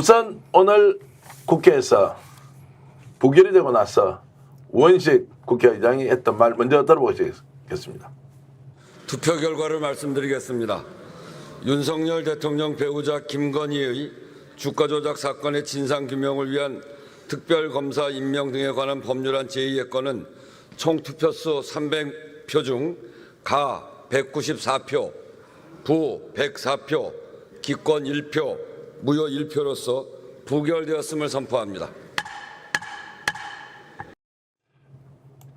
우선 오늘 국회에서 부결이 되고 나서 원식 국회의장이 했던 말 먼저 들어보시겠습니다. 투표 결과를 말씀드리겠습니다. 윤석열 대통령 배우자 김건희의 주가 조작 사건의 진상규명을 위한 특별검사 임명 등에 관한 법률안 제2의 총 투표수 300표 중 가 194표, 부 104표, 기권 1표, 무효 1표로서 부결되었음을 선포합니다.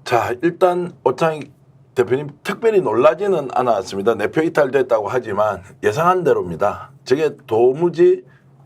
자, 일단 오창익 대표님 특별히 놀라지는 않았습니다. 내표 이탈됐다고 하지만 예상한 대로입니다. 저게 도무지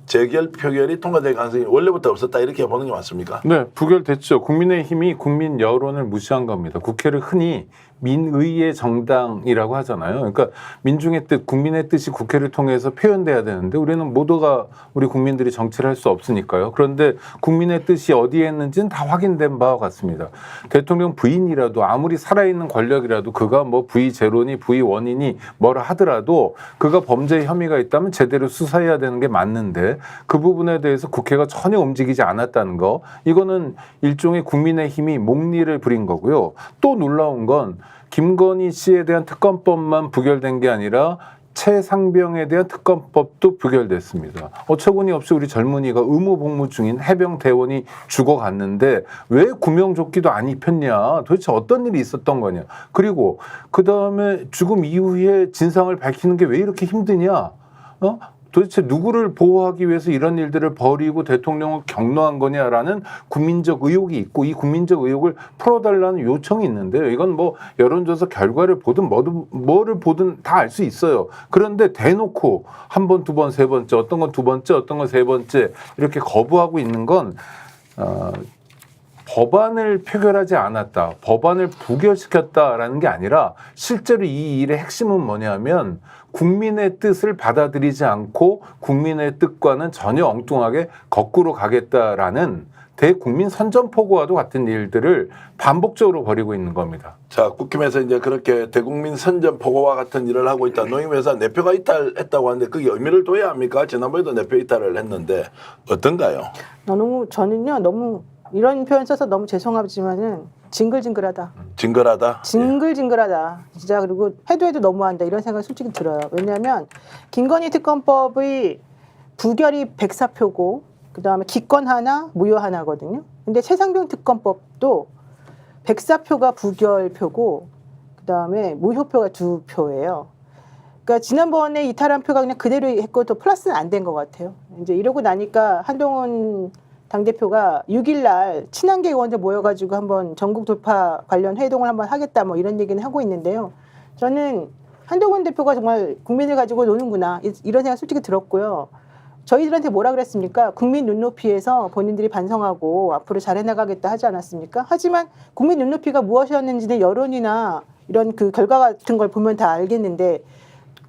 재결 표결이 통과될 가능성이 원래부터 없었다 이렇게 보는 게 맞습니까? 네, 부결됐죠. 국민의힘이 국민 여론을 무시한 겁니다. 국회를 흔히 민의의 정당이라고 하잖아요. 그러니까 민중의 뜻, 국민의 뜻이 국회를 통해서 표현돼야 되는데 우리는 모두가 우리 국민들이 정치를 할 수 없으니까요. 그런데 국민의 뜻이 어디에 있는지는 다 확인된 바와 같습니다. 대통령 부인이라도 아무리 살아있는 권력이라도 그가 뭐 부의0니 부의1이니 뭐라 하더라도 그가 범죄 혐의가 있다면 제대로 수사해야 되는 게 맞는데 그 부분에 대해서 국회가 전혀 움직이지 않았다는 거, 이거는 일종의 국민의힘이 목리를 부린 거고요. 또 놀라운 건 김건희 씨에 대한 특검법만 부결된 게 아니라 최상병에 대한 특검법도 부결됐습니다. 어처구니 없이 우리 젊은이가 의무 복무 중인 해병 대원이 죽어갔는데 왜 구명조끼도 안 입혔냐? 도대체 어떤 일이 있었던 거냐? 그리고 그 다음에 죽음 이후에 진상을 밝히는 게 왜 이렇게 힘드냐? 도대체 누구를 보호하기 위해서 이런 일들을 벌이고 대통령을 격노한 거냐라는 국민적 의혹이 있고 이 국민적 의혹을 풀어달라는 요청이 있는데요. 이건 뭐 여론조사 결과를 보든 뭐를 보든 다 알 수 있어요. 그런데 대놓고 한 번, 두 번, 세 번째, 어떤 건 두 번째, 어떤 건 세 번째 이렇게 거부하고 있는 건 법안을 표결하지 않았다, 법안을 부결시켰다라는 게 아니라 실제로 이 일의 핵심은 뭐냐면 국민의 뜻을 받아들이지 않고 국민의 뜻과는 전혀 엉뚱하게 거꾸로 가겠다라는 대국민 선전포고와도 같은 일들을 반복적으로 벌이고 있는 겁니다. 자, 국힘에서 이제 그렇게 대국민 선전포고와 같은 일을 하고 있다. 농임회사 내표가 이탈했다고 하는데 그게 의미를 둬야 합니까? 지난번에도 내표 이탈을 했는데 어떤가요? 저는요 너무 이런 표현 써서 너무 죄송하지만은 징글징글하다. 징글하다? 징글징글하다. 진짜. 그리고 해도 너무한다 이런 생각이 솔직히 들어요. 왜냐하면 김건희 특검법의 부결이 104표고 그다음에 기권 하나 무효 하나거든요. 근데 최상병 특검법도 104표가 부결표고 그다음에 무효표가 2표예요. 그러니까 지난번에 이탈한 표가 그냥 그대로 했고 또 플러스는 안 된 것 같아요. 이제 이러고 나니까 한동훈 당대표가 6일 날 친한계 의원들 모여가지고 한번 전국 돌파 관련 회동을 한번 하겠다 뭐 이런 얘기는 하고 있는데요. 저는 한동훈 대표가 정말 국민을 가지고 노는구나 이런 생각 솔직히 들었고요. 저희들한테 뭐라 그랬습니까? 국민 눈높이에서 본인들이 반성하고 앞으로 잘해나가겠다 하지 않았습니까? 하지만 국민 눈높이가 무엇이었는지는 여론이나 이런 그 결과 같은 걸 보면 다 알겠는데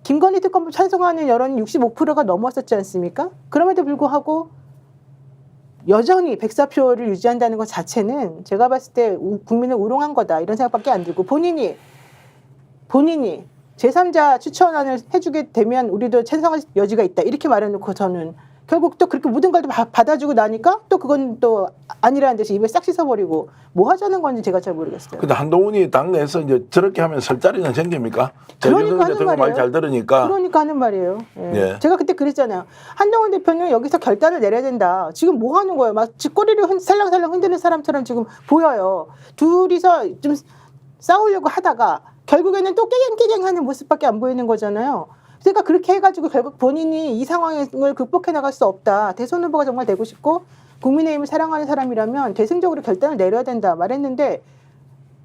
김건희 특검을 찬성하는 여론이 65%가 넘었었지 않습니까? 그럼에도 불구하고 여전히 104표를 유지한다는 것 자체는 제가 봤을 때 국민을 우롱한 거다 이런 생각밖에 안 들고 본인이 제3자 추천안을 해주게 되면 우리도 찬성할 여지가 있다 이렇게 말해놓고 저는 결국 또 그렇게 모든 걸 받아주고 나니까 또 그건 또 아니라는 듯이 입에 싹 씻어버리고 뭐 하자는 건지 제가 잘 모르겠어요. 근데 한동훈이 당내에서 이제 저렇게 하면 설 자리는 생깁니까? 그러니까 하는 말이에요. 말 잘 들으니까. 그러니까 하는 말이에요. 예. 예. 제가 그때 그랬잖아요. 한동훈 대표는 여기서 결단을 내려야 된다. 지금 뭐 하는 거예요? 막 쥐꼬리를 살랑살랑 흔드는 사람처럼 지금 보여요. 둘이서 좀 싸우려고 하다가 결국에는 또 깨갱깨갱하는 모습밖에 안 보이는 거잖아요. 그러니까 그렇게 해가지고 결국 본인이 이 상황을 극복해 나갈 수 없다. 대선 후보가 정말 되고 싶고 국민의힘을 사랑하는 사람이라면 대승적으로 결단을 내려야 된다 말했는데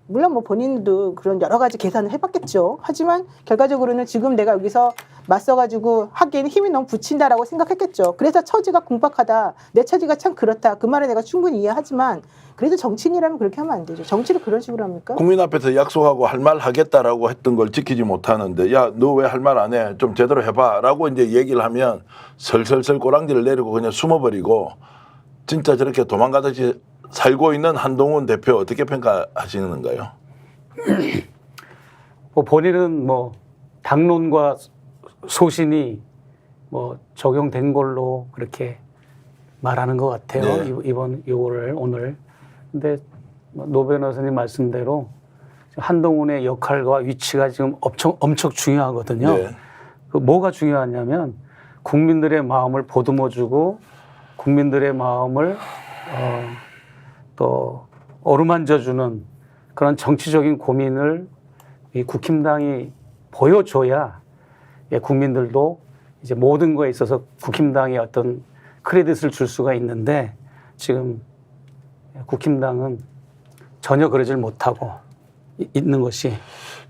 물론 뭐 본인도 그런 여러 가지 계산을 해봤겠죠. 하지만 결과적으로는 지금 내가 여기서 맞서가지고 하기에는 힘이 너무 붙인다라고 생각했겠죠. 그래서 처지가 궁박하다. 내 처지가 참 그렇다. 그 말을 내가 충분히 이해하지만 그래도 정치인이라면 그렇게 하면 안 되죠. 정치를 그런 식으로 합니까? 국민 앞에서 약속하고 할 말 하겠다라고 했던 걸 지키지 못하는데 야, 너 왜 할 말 안 해? 좀 제대로 해봐 라고 이제 얘기를 하면 설설설 꼬랑지를 내리고 그냥 숨어버리고 진짜 저렇게 도망가듯이 살고 있는 한동훈 대표 어떻게 평가하시는가요? 본인은 당론과 소신이 적용된 걸로 그렇게 말하는 것 같아요. 네. 이번 요거를 오늘. 근데 노 변호사님 말씀대로 한동훈의 역할과 위치가 지금 엄청 중요하거든요. 네. 그 뭐가 중요하냐면 국민들의 마음을 보듬어주고 국민들의 마음을 또 어루만져주는 그런 정치적인 고민을 이 국힘당이 보여줘야 국민들도 이제 모든 거에 있어서 국힘당이 어떤 크레딧을 줄 수가 있는데 지금 국힘당은 전혀 그러질 못하고 있는 것이.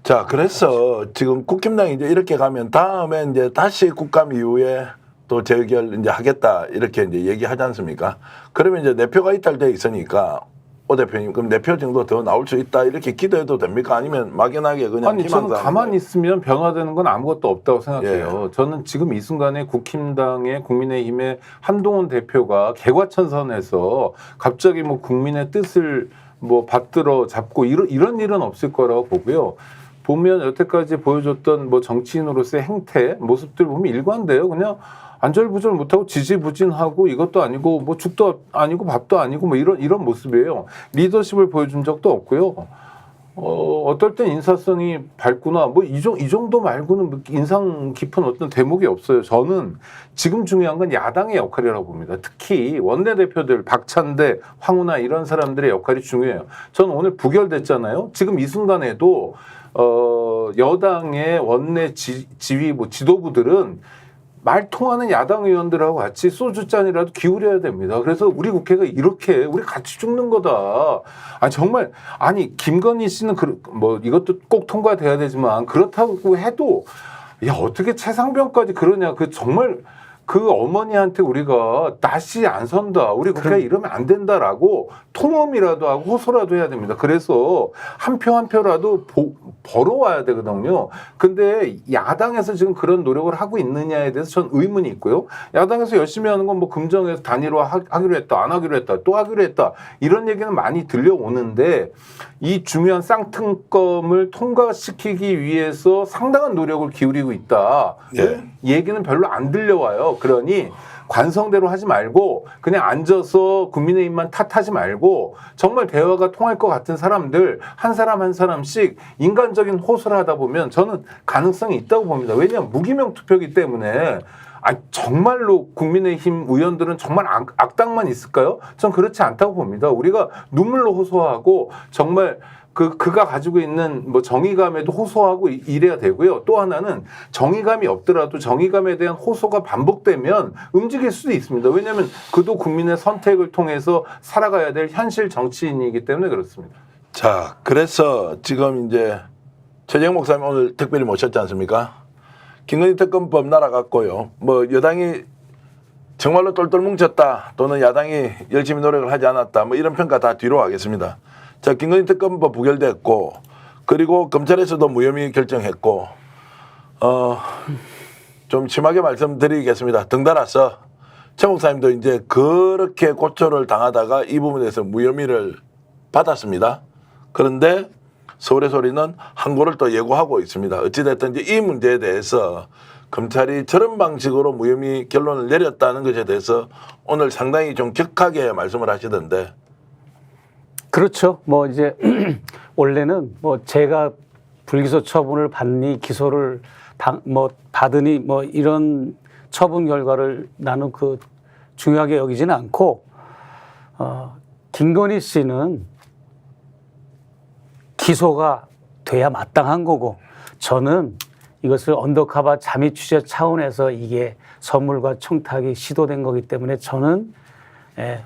자, 그래서 지금 국힘당이 이제 이렇게 가면 다음에 이제 다시 국감 이후에 또 재결 이제 하겠다 이렇게 이제 얘기하지 않습니까? 그러면 이제 내표가 이탈돼 있으니까 오 대표님 그럼 내표 정도 더 나올 수 있다 이렇게 기대해도 됩니까? 아니면 막연하게 그냥 아니 저는 희망사항 가만히 있으면 변화되는 건 아무것도 없다고 생각해요. 예. 저는 지금 이 순간에 국힘당의 국민의힘의 한동훈 대표가 개과천선해서 갑자기 뭐 국민의 뜻을 뭐 받들어 잡고 이런 일은 없을 거라고 보고요. 보면 여태까지 보여줬던 뭐 정치인으로서의 행태 모습들 보면 일관돼요. 그냥 안절부절 못하고 지지부진하고 이것도 아니고 뭐 죽도 아니고 밥도 아니고 뭐 이런 모습이에요. 리더십을 보여준 적도 없고요. 어떨 땐 인사성이 밝구나 뭐 이 정도 말고는 뭐 인상 깊은 어떤 대목이 없어요. 저는 지금 중요한 건 야당의 역할이라고 봅니다. 특히 원내대표들 박찬대, 황운하 이런 사람들의 역할이 중요해요. 저는 오늘 부결됐잖아요. 지금 이 순간에도 여당의 원내 지휘 뭐 지도부들은 말 통하는 야당 의원들하고 같이 소주잔이라도 기울여야 됩니다. 그래서 우리 국회가 이렇게 우리 같이 죽는 거다. 아니 정말 아니 김건희 씨는 뭐 이것도 꼭 통과돼야 되지만 그렇다고 해도 야 어떻게 최상병까지 그러냐. 그 정말 그 어머니한테 우리가 낯이 안 선다. 우리 국회가 이러면 안 된다라고 통엄이라도 하고 호소라도 해야 됩니다. 그래서 한 표 한 표라도 벌어와야 되거든요. 근데 야당에서 지금 그런 노력을 하고 있느냐에 대해서 전 의문이 있고요. 야당에서 열심히 하는 건 뭐 금정에서 단일화 하기로 했다, 안 하기로 했다, 또 하기로 했다. 이런 얘기는 많이 들려오는데 이 중요한 쌍특검을 통과시키기 위해서 상당한 노력을 기울이고 있다. 예. 얘기는 별로 안 들려와요. 그러니 관성대로 하지 말고 그냥 앉아서 국민의힘만 탓하지 말고 정말 대화가 통할 것 같은 사람들 한 사람 한 사람씩 인간적인 호소를 하다 보면 저는 가능성이 있다고 봅니다. 왜냐하면 무기명 투표이기 때문에 정말로 국민의힘 의원들은 정말 악당만 있을까요? 전 그렇지 않다고 봅니다. 우리가 눈물로 호소하고 정말 그가 가지고 있는 뭐 정의감에도 호소하고 이래야 되고요. 또 하나는 정의감이 없더라도 정의감에 대한 호소가 반복되면 움직일 수도 있습니다. 왜냐하면 그도 국민의 선택을 통해서 살아가야 될 현실 정치인이기 때문에 그렇습니다. 자, 그래서 지금 이제 최재형 목사님 오늘 특별히 모셨지 않습니까? 김건희 특검법 날아갔고요. 뭐 여당이 정말로 똘똘 뭉쳤다 또는 야당이 열심히 노력을 하지 않았다 뭐 이런 평가 다 뒤로 하겠습니다. 자, 김건희 특검법 부결됐고 그리고 검찰에서도 무혐의 결정했고 좀 심하게 말씀드리겠습니다. 덩달아서 최 목사님도 이제 그렇게 고초를 당하다가 이 부분에서 무혐의를 받았습니다. 그런데 서울의 소리는 항고를 또 예고하고 있습니다. 어찌됐든 이제 이 문제에 대해서 검찰이 저런 방식으로 무혐의 결론을 내렸다는 것에 대해서 오늘 상당히 좀 격하게 말씀을 하시던데. 그렇죠. 뭐 이제 원래는 뭐 제가 불기소 처분을 받니 기소를 받으니 뭐 이런 처분 결과를 나는 그 중요하게 여기지는 않고 김건희 씨는 기소가 돼야 마땅한 거고 저는 이것을 언더커버 잠입 취재 차원에서 이게 선물과 청탁이 시도된 거기 때문에 저는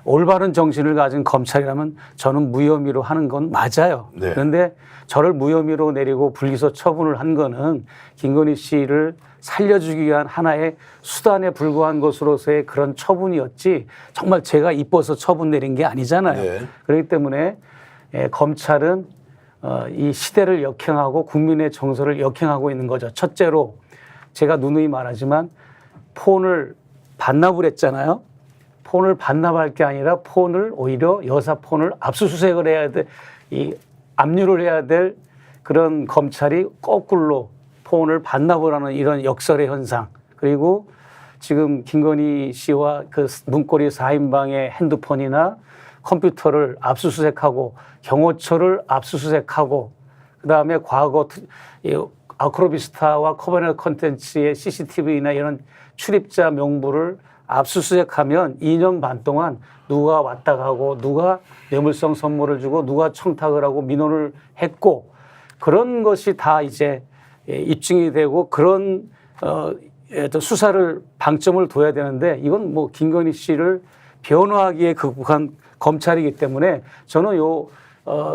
올바른 정신을 가진 검찰이라면 저는 무혐의로 하는 건 맞아요. 네. 그런데 저를 무혐의로 내리고 불기소 처분을 한 거는 김건희 씨를 살려주기 위한 하나의 수단에 불과한 것으로서의 그런 처분이었지 정말 제가 이뻐서 처분 내린 게 아니잖아요. 네. 그렇기 때문에 검찰은 이 시대를 역행하고 국민의 정서를 역행하고 있는 거죠. 첫째로 제가 누누이 말하지만 폰을 반납을 했잖아요. 폰을 반납할 게 아니라 폰을 오히려 여사 폰을 압수수색을 해야 돼, 이 압류를 해야 될 그런 검찰이 거꾸로 폰을 반납을 하는 이런 역설의 현상. 그리고 지금 김건희 씨와 그 문고리 4인방의 핸드폰이나 컴퓨터를 압수수색하고 경호처를 압수수색하고 그다음에 과거 이 아크로비스타와 커버넷 컨텐츠의 CCTV나 이런 출입자 명부를 압수수색하면 2년 반 동안 누가 왔다 가고 누가 뇌물성 선물을 주고 누가 청탁을 하고 민원을 했고 그런 것이 다 이제 입증이 되고 그런 어떤 수사를 방점을 둬야 되는데 이건 뭐 김건희 씨를 변호하기에 극복한 검찰이기 때문에 저는 요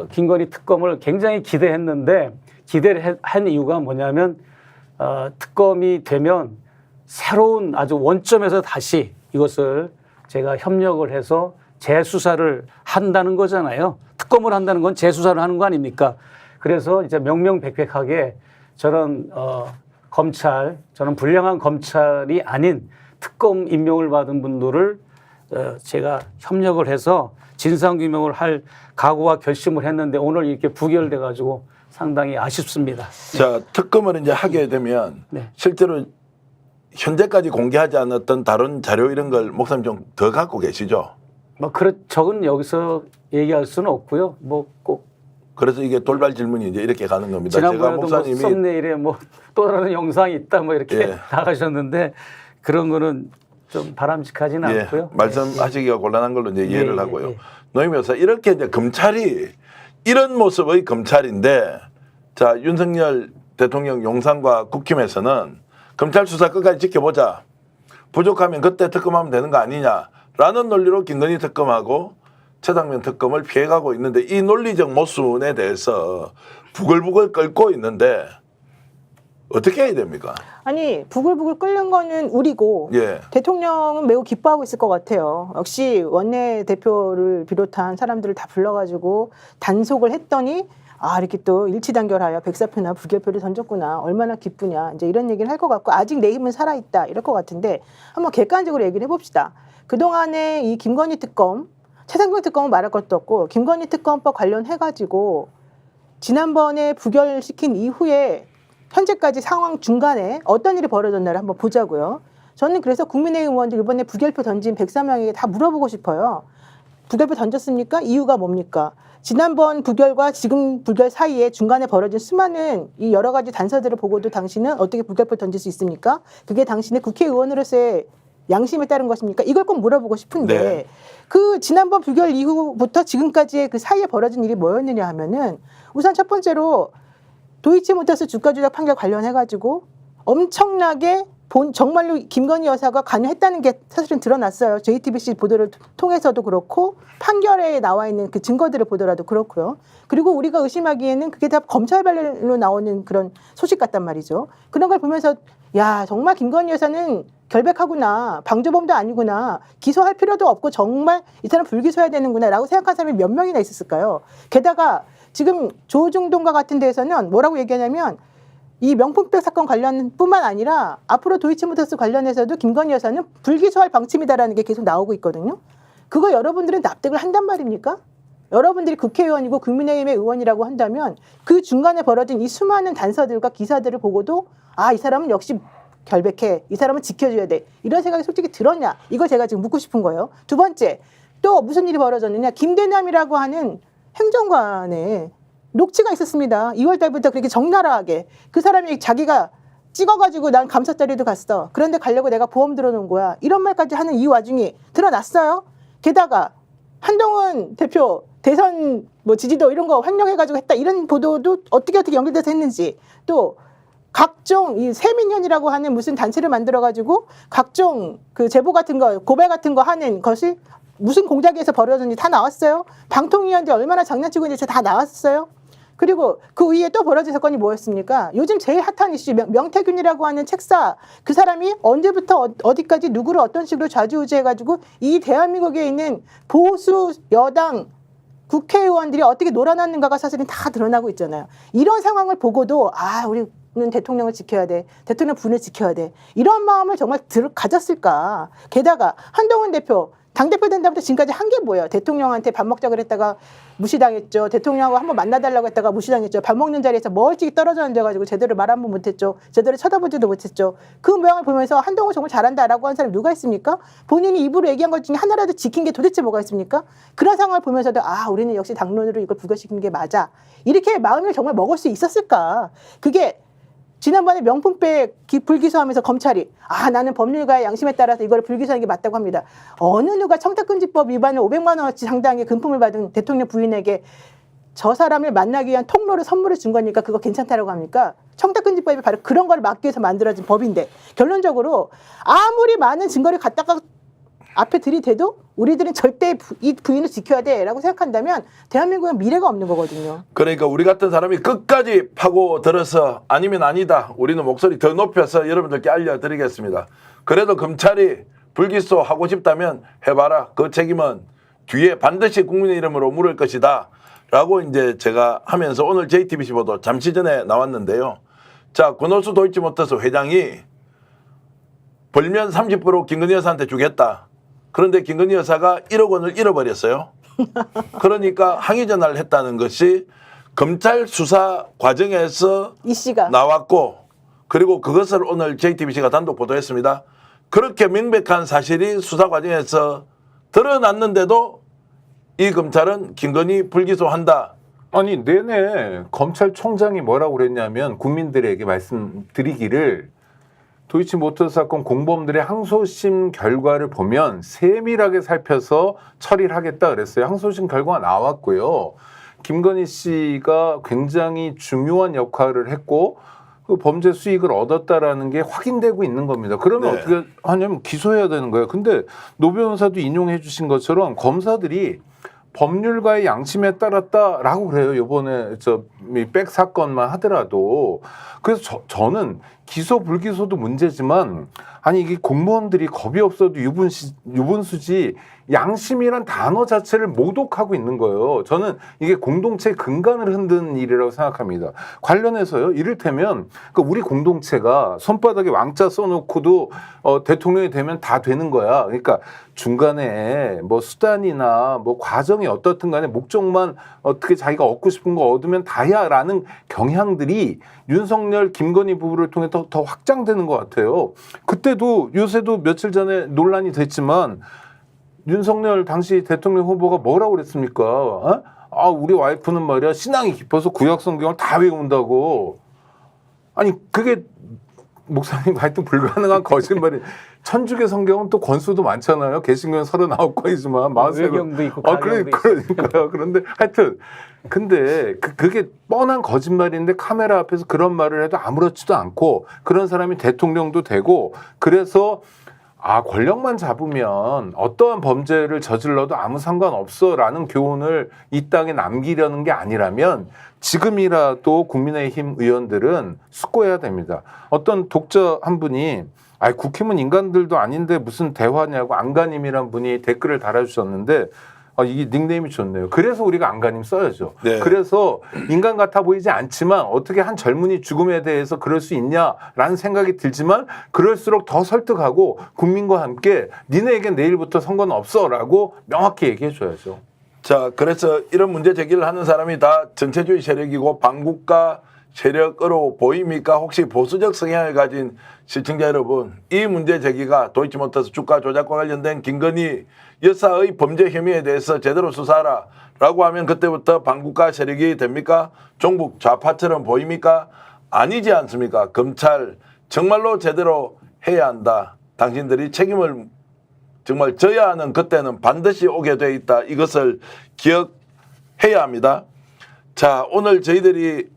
김건희 특검을 굉장히 기대했는데 기대를 한 이유가 뭐냐면 특검이 되면 새로운 아주 원점에서 다시 이것을 제가 협력을 해서 재수사를 한다는 거잖아요. 특검을 한다는 건 재수사를 하는 거 아닙니까? 그래서 이제 명명백백하게 저는 검찰, 저는 불량한 검찰이 아닌 특검 임명을 받은 분들을 제가 협력을 해서 진상규명을 할 각오와 결심을 했는데 오늘 이렇게 부결돼 가지고 상당히 아쉽습니다. 자, 특검을 이제 하게 되면 네. 실제로 현재까지 공개하지 않았던 다른 자료 이런 걸 목사님 좀 더 갖고 계시죠? 뭐 적은 여기서 얘기할 수는 없고요. 뭐 꼭 그래서 이게 돌발 질문이 이제 이렇게 가는 겁니다. 제가 지난번에도 뭐 목사님이 썸네일에 뭐 또 다른 영상이 있다 뭐 이렇게 예. 나가셨는데 그런 거는 좀 바람직하지는 예, 않고요. 말씀하시기가 곤란한 걸로 이제 이해를 예, 하고요. 예. 노임 여사 이렇게 이제 검찰이 이런 모습의 검찰인데 자 윤석열 대통령 용산과 국힘에서는 검찰 수사 끝까지 지켜보자. 부족하면 그때 특검하면 되는 거 아니냐라는 논리로 김건희 특검하고 최상면 특검을 피해가고 있는데 이 논리적 모순에 대해서 부글부글 끓고 있는데 어떻게 해야 됩니까? 아니 부글부글 끓는 거는 우리고 예. 대통령은 매우 기뻐하고 있을 것 같아요. 역시 원내대표를 비롯한 사람들을 다 불러가지고 단속을 했더니 아 이렇게 또 일치단결하여 백사표나 부결표를 던졌구나 얼마나 기쁘냐 이제 이런 얘기를 할 것 같고 아직 내 힘은 살아있다 이럴 것 같은데 한번 객관적으로 얘기를 해봅시다. 그동안에 이 김건희 특검 최상병 특검은 말할 것도 없고 김건희 특검법 관련해가지고 지난번에 부결시킨 이후에 현재까지 상황 중간에 어떤 일이 벌어졌나를 한번 보자고요. 저는 그래서 국민의힘 의원들 이번에 부결표 던진 103명에게 다 물어보고 싶어요. 부결표 던졌습니까? 이유가 뭡니까? 지난번 부결과 지금 부결 사이에 중간에 벌어진 수많은 이 여러 가지 단서들을 보고도 당신은 어떻게 부결표 던질 수 있습니까? 그게 당신의 국회의원으로서의 양심에 따른 것입니까? 이걸 꼭 물어보고 싶은데 네. 그 지난번 부결 이후부터 지금까지의 그 사이에 벌어진 일이 뭐였느냐 하면은 우선 첫 번째로 도이치모터스 주가 조작 판결 관련해가지고 엄청나게 정말로 김건희 여사가 관여했다는 게 사실은 드러났어요. JTBC 보도를 통해서도 그렇고 판결에 나와 있는 그 증거들을 보더라도 그렇고요. 그리고 우리가 의심하기에는 그게 다 검찰 발로 나오는 그런 소식 같단 말이죠. 그런 걸 보면서 야 정말 김건희 여사는 결백하구나. 방조범도 아니구나. 기소할 필요도 없고 정말 이 사람 불기소해야 되는구나 라고 생각한 사람이 몇 명이나 있었을까요? 게다가 지금 조중동과 같은 데에서는 뭐라고 얘기하냐면 이 명품백 사건 관련뿐만 아니라 앞으로 도이치모터스 관련해서도 김건희 여사는 불기소할 방침이다라는 게 계속 나오고 있거든요. 그거 여러분들은 납득을 한단 말입니까? 여러분들이 국회의원이고 국민의힘의 의원이라고 한다면 그 중간에 벌어진 이 수많은 단서들과 기사들을 보고도 아, 이 사람은 역시 결백해. 이 사람은 지켜줘야 돼. 이런 생각이 솔직히 들었냐? 이걸 제가 지금 묻고 싶은 거예요. 두 번째, 또 무슨 일이 벌어졌느냐? 김대남이라고 하는 행정관에 녹취가 있었습니다. 2월 달부터 그렇게 적나라하게 그 사람이 자기가 찍어가지고 난 감사 자리도 갔어. 그런데 가려고 내가 보험 들어놓은 거야. 이런 말까지 하는 이 와중에 드러났어요. 게다가 한동훈 대표 대선 뭐 지지도 이런 거 횡령해가지고 했다. 이런 보도도 어떻게 연결돼서 했는지 또 각종 이 세민연이라고 하는 무슨 단체를 만들어가지고 각종 그 제보 같은 거 고발 같은 거 하는 것이 무슨 공작에서 벌어졌는지 다 나왔어요. 방통위원들 얼마나 장난치고 있는지 다 나왔어요. 그리고 그 위에 또 벌어진 사건이 뭐였습니까? 요즘 제일 핫한 이슈 명태균이라고 하는 책사 그 사람이 언제부터 어디까지 누구를 어떤 식으로 좌지우지해가지고 이 대한민국에 있는 보수 여당 국회의원들이 어떻게 놀아났는가가 사실은 다 드러나고 있잖아요. 이런 상황을 보고도 아 우리는 대통령을 지켜야 돼. 대통령 분을 지켜야 돼. 이런 마음을 정말 가졌을까. 게다가 한동훈 대표 당대표 된다부터 지금까지 한 게 뭐예요? 대통령한테 밥 먹자 그랬다가 무시당했죠. 대통령하고 한번 만나달라고 했다가 무시당했죠. 밥 먹는 자리에서 멀찍이 떨어져 앉아가지고 제대로 말 한 번 못했죠. 제대로 쳐다보지도 못했죠. 그 모양을 보면서 한동훈 정말 잘한다라고 한 사람이 누가 있습니까? 본인이 입으로 얘기한 것 중에 하나라도 지킨 게 도대체 뭐가 있습니까? 그런 상황을 보면서도 아 우리는 역시 당론으로 이걸 부결시키는 게 맞아. 이렇게 마음을 정말 먹을 수 있었을까? 그게 지난번에 명품백 불기소하면서 검찰이 아 나는 법률가의 양심에 따라서 이걸 불기소하는 게 맞다고 합니다. 어느 누가 청탁금지법 위반을 500만 원어치 상당의 금품을 받은 대통령 부인에게 저 사람을 만나기 위한 통로를 선물을 준 거니까 그거 괜찮다라고 합니까? 청탁금지법이 바로 그런 걸 막기 위해서 만들어진 법인데 결론적으로 아무리 많은 증거를 갖다가 앞에 들이대도 우리들은 절대 이 부인을 지켜야 돼라고 생각한다면 대한민국은 미래가 없는 거거든요. 그러니까 우리 같은 사람이 끝까지 파고들어서 아니면 아니다. 우리는 목소리 더 높여서 여러분들께 알려드리겠습니다. 그래도 검찰이 불기소하고 싶다면 해봐라. 그 책임은 뒤에 반드시 국민의 이름으로 물을 것이다. 라고 이제 제가 하면서 오늘 JTBC 보도 잠시 전에 나왔는데요. 자, 권오수 도이치모터스 회장이 벌면 30% 김건희 여사한테 주겠다. 그런데 김건희 여사가 1억 원을 잃어버렸어요. 그러니까 항의 전화를 했다는 것이 검찰 수사 과정에서 이 씨가 나왔고 그리고 그것을 오늘 JTBC가 단독 보도했습니다. 그렇게 명백한 사실이 수사 과정에서 드러났는데도 이 검찰은 김건희 불기소한다. 아니 내내 검찰총장이 뭐라고 그랬냐면 국민들에게 말씀드리기를 도이치모터스 사건 공범들의 항소심 결과를 보면 세밀하게 살펴서 처리를 하겠다 그랬어요. 항소심 결과가 나왔고요. 김건희 씨가 굉장히 중요한 역할을 했고 그 범죄 수익을 얻었다라는 게 확인되고 있는 겁니다. 그러면 네. 어떻게 하냐면 기소해야 되는 거예요. 근데 노 변호사도 인용해 주신 것처럼 검사들이 법률가의 양심에 따랐다라고 그래요. 이번에 백 사건만 하더라도. 그래서 저는 기소 불기소도 문제지만 아니 이게 공무원들이 겁이 없어도 유분수지 양심이란 단어 자체를 모독하고 있는 거예요. 저는 이게 공동체 근간을 흔드는 일이라고 생각합니다. 관련해서요. 이를테면 우리 공동체가 손바닥에 왕자 써놓고도 대통령이 되면 다 되는 거야. 그러니까 중간에 뭐 수단이나 뭐 과정이 어떻든 간에 목적만 어떻게 자기가 얻고 싶은 거 얻으면 다야라는 경향들이 윤석열, 김건희 부부를 통해 더 확장되는 것 같아요. 그때도 요새도 며칠 전에 논란이 됐지만 윤석열 당시 대통령 후보가 뭐라고 그랬습니까? 어? 아, 우리 와이프는 말이야 신앙이 깊어서 구약 성경을 다 외운다고. 아니 그게 목사님 하여튼 불가능한 거짓말이. 천주교 성경은 또 권수도 많잖아요. 개신교는 39권이지만 43권. 외경도 있고 가경도 그러니까요. 그런데 하여튼 근데 그게 뻔한 거짓말인데 카메라 앞에서 그런 말을 해도 아무렇지도 않고 그런 사람이 대통령도 되고 그래서 아 권력만 잡으면 어떠한 범죄를 저질러도 아무 상관없어라는 교훈을 이 땅에 남기려는 게 아니라면 지금이라도 국민의힘 의원들은 숙고해야 됩니다. 어떤 독자 한 분이 아이 국힘은 인간들도 아닌데 무슨 대화냐고 안가님이란 분이 댓글을 달아주셨는데 이게 닉네임이 좋네요. 그래서 우리가 안가님 써야죠. 네. 그래서 인간 같아 보이지 않지만 어떻게 한 젊은이 죽음에 대해서 그럴 수 있냐라는 생각이 들지만 그럴수록 더 설득하고 국민과 함께 니네에겐 내일부터 선거는 없어라고 명확히 얘기해 줘야죠. 자, 그래서 이런 문제 제기를 하는 사람이 다 전체주의 세력이고 반국가 세력으로 보입니까? 혹시 보수적 성향을 가진 시청자 여러분, 이 문제 제기가 도이치모터스 주가 조작과 관련된 김건희 여사의 범죄 혐의에 대해서 제대로 수사하라 라고 하면 그때부터 반국가 세력이 됩니까? 종북 좌파처럼 보입니까? 아니지 않습니까? 검찰 정말로 제대로 해야 한다. 당신들이 책임을 정말 져야 하는 그때는 반드시 오게 돼 있다. 이것을 기억해야 합니다. 자, 오늘 저희들이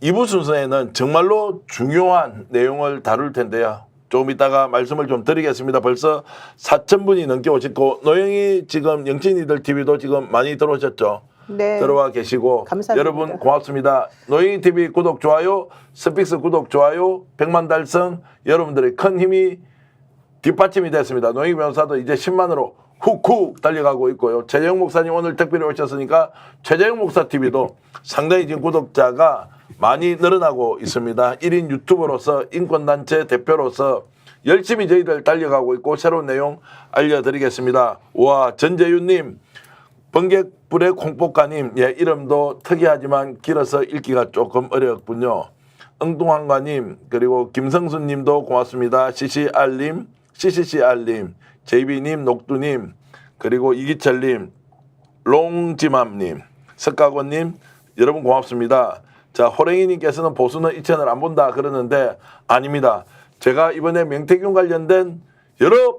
2부 순서에는 정말로 중요한 내용을 다룰 텐데요. 조금 이따가 말씀을 좀 드리겠습니다. 벌써 4,000분이 넘게 오셨고 노영희 지금 영친이들 TV도 지금 많이 들어오셨죠. 네. 들어와 계시고 감사합니다. 여러분 고맙습니다. 노영희 TV 구독 좋아요, 스픽스 구독 좋아요, 100만 달성 여러분들의 큰 힘이 뒷받침이 됐습니다. 노영희 변호사도 이제 10만으로 훅훅 달려가고 있고요. 최재형 목사님 오늘 특별히 오셨으니까 최재형 목사 TV도 상당히 지금 구독자가 많이 늘어나고 있습니다. 1인 유튜버로서 인권단체 대표로서 열심히 저희들 달려가고 있고 새로운 내용 알려드리겠습니다. 와, 전재윤님, 번개불의 콩볶아님, 예, 이름도 특이하지만 길어서 읽기가 조금 어렵군요. 엉뚱한가님, 그리고 김성수님도 고맙습니다. CCR님, JB님, 녹두님, 그리고 이기철님, 롱지맘님, 석가곤님, 여러분 고맙습니다. 자, 호랭이님께서는 보수는 이 채널 안 본다 그러는데 아닙니다. 제가 이번에 명태균 관련된 여러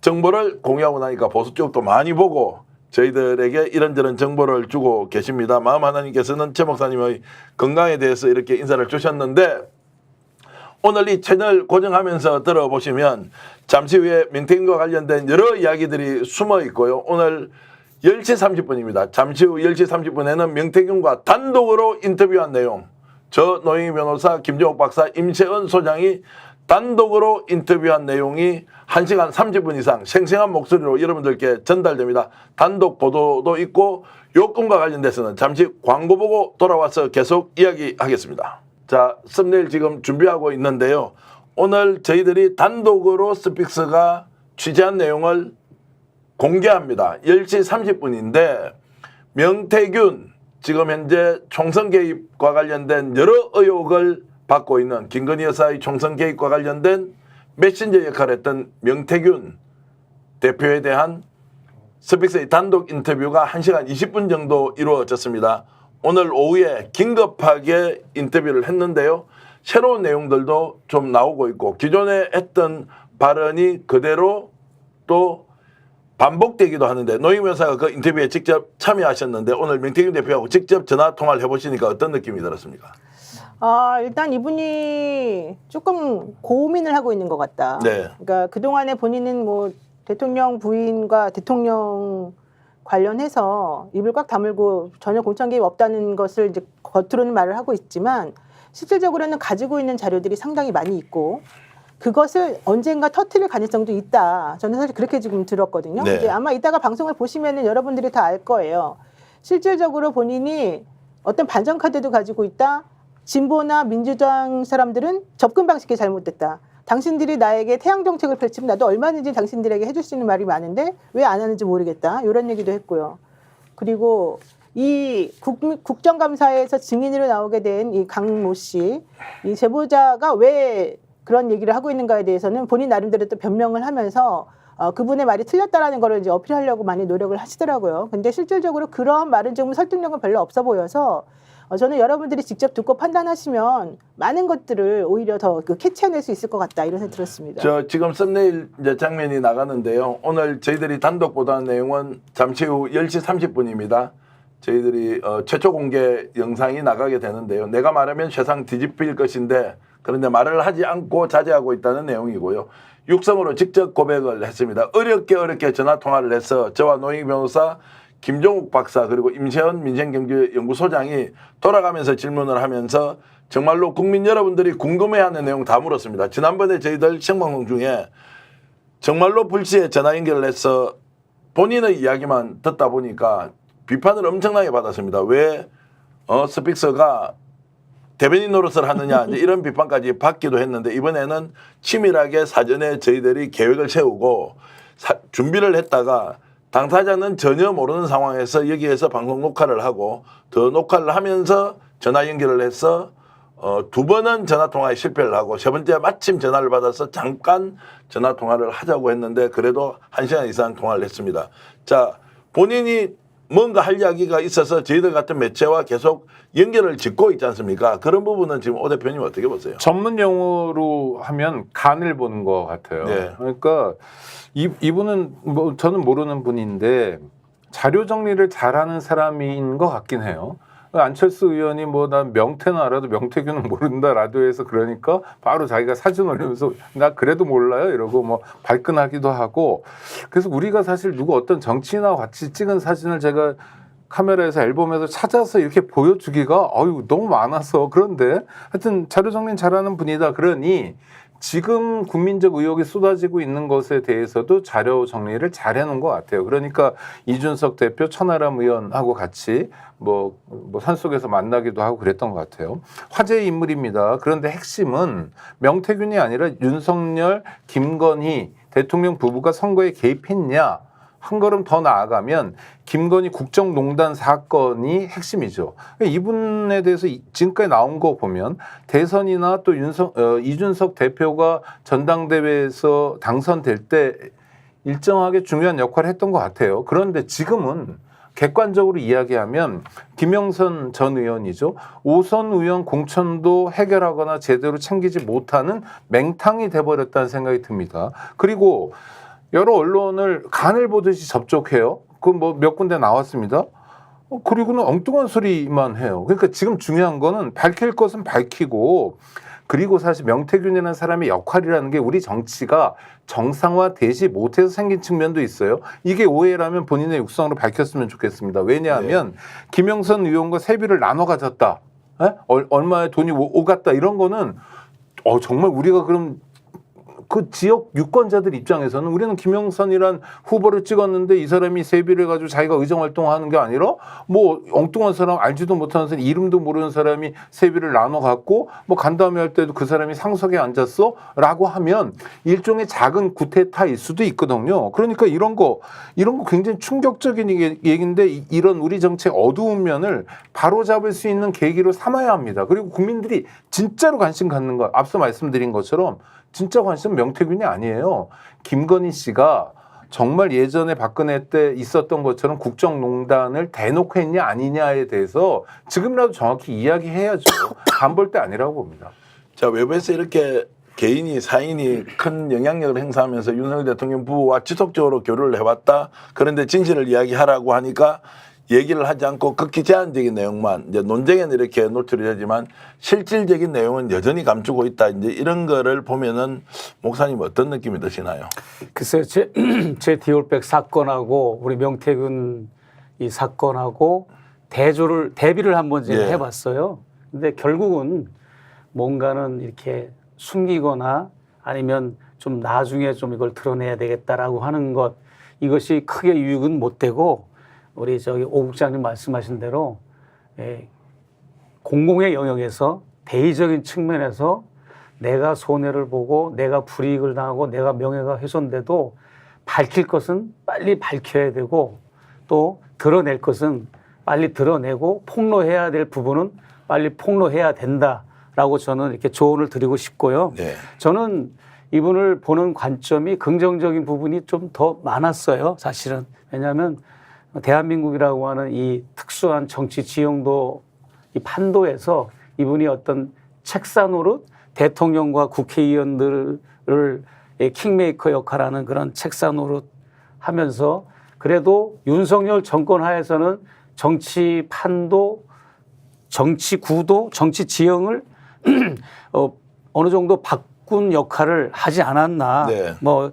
정보를 공유하고 나니까 보수 쪽도 많이 보고 저희들에게 이런저런 정보를 주고 계십니다. 마음 하나님께서는 최 목사님의 건강에 대해서 이렇게 인사를 주셨는데 오늘 이 채널 고정하면서 들어보시면 잠시 후에 명태균과 관련된 여러 이야기들이 숨어 있고요. 오늘 10시 30분입니다. 잠시 후 10시 30분에는 명태균과 단독으로 인터뷰한 내용, 저 노영희 변호사, 김정욱 박사, 임채은 소장이 단독으로 인터뷰한 내용이 1시간 30분 이상 생생한 목소리로 여러분들께 전달됩니다. 단독 보도도 있고 요건과 관련돼서는 잠시 광고 보고 돌아와서 계속 이야기하겠습니다. 자, 썸네일 지금 준비하고 있는데요. 오늘 저희들이 단독으로 스픽스가 취재한 내용을 공개합니다. 10시 30분인데 명태균 지금 현재 총선 개입과 관련된 여러 의혹을 받고 있는 김건희 여사의 총선 개입과 관련된 메신저 역할을 했던 명태균 대표에 대한 스픽스의 단독 인터뷰가 1시간 20분 정도 이루어졌습니다. 오늘 오후에 긴급하게 인터뷰를 했는데요. 새로운 내용들도 좀 나오고 있고 기존에 했던 발언이 그대로 또 반복되기도 하는데 노영희 변호사가 그 인터뷰에 직접 참여하셨는데 오늘 명태균 대표하고 직접 전화 통화를 해보시니까 어떤 느낌이 들었습니까? 일단 이분이 조금 고민을 하고 있는 것 같다. 네. 그러니까 그동안에 본인은 뭐 대통령 부인과 대통령 관련해서 입을 꽉 다물고 전혀 공천 개입 없다는 것을 이제 겉으로는 말을 하고 있지만 실질적으로는 가지고 있는 자료들이 상당히 많이 있고 그것을 언젠가 터뜨릴 가능성도 있다. 저는 사실 그렇게 지금 들었거든요. 네. 이제 아마 이따가 방송을 보시면은 여러분들이 다 알 거예요. 실질적으로 본인이 어떤 반전 카드도 가지고 있다. 진보나 민주당 사람들은 접근 방식이 잘못됐다. 당신들이 나에게 태양 정책을 펼치면 나도 얼마든지 당신들에게 해줄 수 있는 말이 많은데 왜 안 하는지 모르겠다. 이런 얘기도 했고요. 그리고 이 국정감사에서 증인으로 나오게 된 이 강모 씨, 이 제보자가 왜 그런 얘기를 하고 있는가에 대해서는 본인 나름대로 또 변명을 하면서 그분의 말이 틀렸다라는 걸 이제 어필하려고 많이 노력을 하시더라고요. 근데 실질적으로 그런 말은 좀 설득력은 별로 없어 보여서 저는 여러분들이 직접 듣고 판단하시면 많은 것들을 오히려 더 캐치해낼 수 있을 것 같다 이런 생각이 들었습니다. 저 지금 썸네일 이제 장면이 나가는데요. 오늘 저희들이 단독 보도한 내용은 잠시 후 10시 30분입니다. 저희들이 최초 공개 영상이 나가게 되는데요. 내가 말하면 세상 뒤집힐 것인데 그런데 말을 하지 않고 자제하고 있다는 내용이고요. 육성으로 직접 고백을 했습니다. 어렵게 전화 통화를 해서 저와 노영희 변호사, 김종욱 박사 그리고 임세현 민생경제연구소장이 돌아가면서 질문을 하면서 정말로 국민 여러분들이 궁금해하는 내용 다 물었습니다. 지난번에 저희들 생방송 중에 정말로 불시에 전화 연결을 해서 본인의 이야기만 듣다 보니까 비판을 엄청나게 받았습니다. 왜 스픽스가 대변인 노릇을 하느냐 이런 비판까지 받기도 했는데 이번에는 치밀하게 사전에 저희들이 계획을 세우고 준비를 했다가 당사자는 전혀 모르는 상황에서 여기에서 방송 녹화를 하고 더 녹화를 하면서 전화 연결을 해서 두 번은 전화 통화에 실패를 하고 세 번째 마침 전화를 받아서 잠깐 전화 통화를 하자고 했는데 그래도 1시간 이상 통화를 했습니다. 자, 본인이 뭔가 할 이야기가 있어서 저희들 같은 매체와 계속 연결을 짓고 있지 않습니까? 그런 부분은 지금 오 대표님 어떻게 보세요? 전문 용어로 하면 간을 보는 것 같아요. 네. 그러니까 이분은 뭐 저는 모르는 분인데 자료 정리를 잘하는 사람인 것 같긴 해요. 안철수 의원이 뭐 난 명태는 알아도 명태균은 모른다 라디오에서 그러니까 바로 자기가 사진 올리면서 나 그래도 몰라요 이러고 뭐 발끈하기도 하고 그래서 우리가 사실 누구 어떤 정치인하고 같이 찍은 사진을 제가 카메라에서 앨범에서 찾아서 이렇게 보여주기가 너무 많아서 그런데 하여튼 자료 정리는 잘하는 분이다. 그러니 지금 국민적 의혹이 쏟아지고 있는 것에 대해서도 자료 정리를 잘 해놓은 것 같아요. 그러니까 이준석 대표, 천하람 의원하고 같이 뭐 산속에서 만나기도 하고 그랬던 것 같아요. 화제의 인물입니다. 그런데 핵심은 명태균이 아니라 윤석열, 김건희 대통령 부부가 선거에 개입했냐. 한 걸음 더 나아가면 김건희 국정농단 사건이 핵심이죠. 이분에 대해서 지금까지 나온 거 보면 대선이나 또 이준석 대표가 전당대회에서 당선될 때 일정하게 중요한 역할을 했던 것 같아요. 그런데 지금은 객관적으로 이야기하면 김영선 전 의원이죠. 5선 의원 공천도 해결하거나 제대로 챙기지 못하는 맹탕이 돼버렸다는 생각이 듭니다. 그리고 여러 언론을 간을 보듯이 접촉해요. 그 뭐 몇 군데 나왔습니다. 그리고는 엉뚱한 소리만 해요. 그러니까 지금 중요한 거는 밝힐 것은 밝히고, 그리고 사실 명태균이라는 사람의 역할이라는 게 우리 정치가 정상화되지 못해서 생긴 측면도 있어요. 이게 오해라면 본인의 육성으로 밝혔으면 좋겠습니다. 왜냐하면 김영선 의원과 세비를 나눠 가졌다. 얼마의 돈이 오갔다. 이런 거는 정말 우리가 그럼 그 지역 유권자들 입장에서는 우리는 김영선이란 후보를 찍었는데 이 사람이 세비를 가지고 자기가 의정활동하는 게 아니라 뭐 엉뚱한 사람, 알지도 못하는 사람, 이름도 모르는 사람이 세비를 나눠 갖고 뭐 간담회 할 때도 그 사람이 상석에 앉았어? 라고 하면 일종의 작은 구테타일 수도 있거든요. 그러니까 이런 거 굉장히 충격적인 얘기인데 이런 우리 정치의 어두운 면을 바로잡을 수 있는 계기로 삼아야 합니다. 그리고 국민들이 진짜로 관심 갖는 것, 앞서 말씀드린 것처럼 진짜 관심은 명태균이 아니에요. 김건희 씨가 정말 예전에 박근혜 때 있었던 것처럼 국정농단을 대놓고 했냐 아니냐에 대해서 지금이라도 정확히 이야기해야죠. 간볼 때 아니라고 봅니다. 자, 외부에서 이렇게 개인이 사인이 큰 영향력을 행사하면서 윤석열 대통령 부부와 지속적으로 교류를 해왔다. 그런데 진실을 이야기하라고 하니까 얘기를 하지 않고 극히 제한적인 내용만 이제 논쟁에는 이렇게 노출이 되지만 실질적인 내용은 여전히 감추고 있다. 이제 이런 거를 보면은 목사님 어떤 느낌이 드시나요? 글쎄요, 제 디올백 사건하고 우리 명태균 이 사건하고 대비를 한번 제가 예. 해봤어요. 근데 결국은 뭔가는 이렇게 숨기거나 아니면 좀 나중에 좀 이걸 드러내야 되겠다라고 하는 것, 이것이 크게 유익은 못 되고 우리 오 국장님 말씀하신 대로 공공의 영역에서 대의적인 측면에서 내가 손해를 보고 내가 불이익을 당하고 내가 명예가 훼손돼도 밝힐 것은 빨리 밝혀야 되고 또 드러낼 것은 빨리 드러내고 폭로해야 될 부분은 빨리 폭로해야 된다라고 저는 이렇게 조언을 드리고 싶고요. 네. 저는 이분을 보는 관점이 긍정적인 부분이 좀 더 많았어요. 사실은. 왜냐하면 대한민국이라고 하는 이 특수한 정치 지형도 이 판도에서 이분이 어떤 책사 노릇, 대통령과 국회의원들을 킹메이커 역할하는 그런 책사 노릇 하면서 그래도 윤석열 정권 하에서는 정치 판도, 정치 구도, 정치 지형을 어느 정도 바꾼 역할을 하지 않았나. 네. 뭐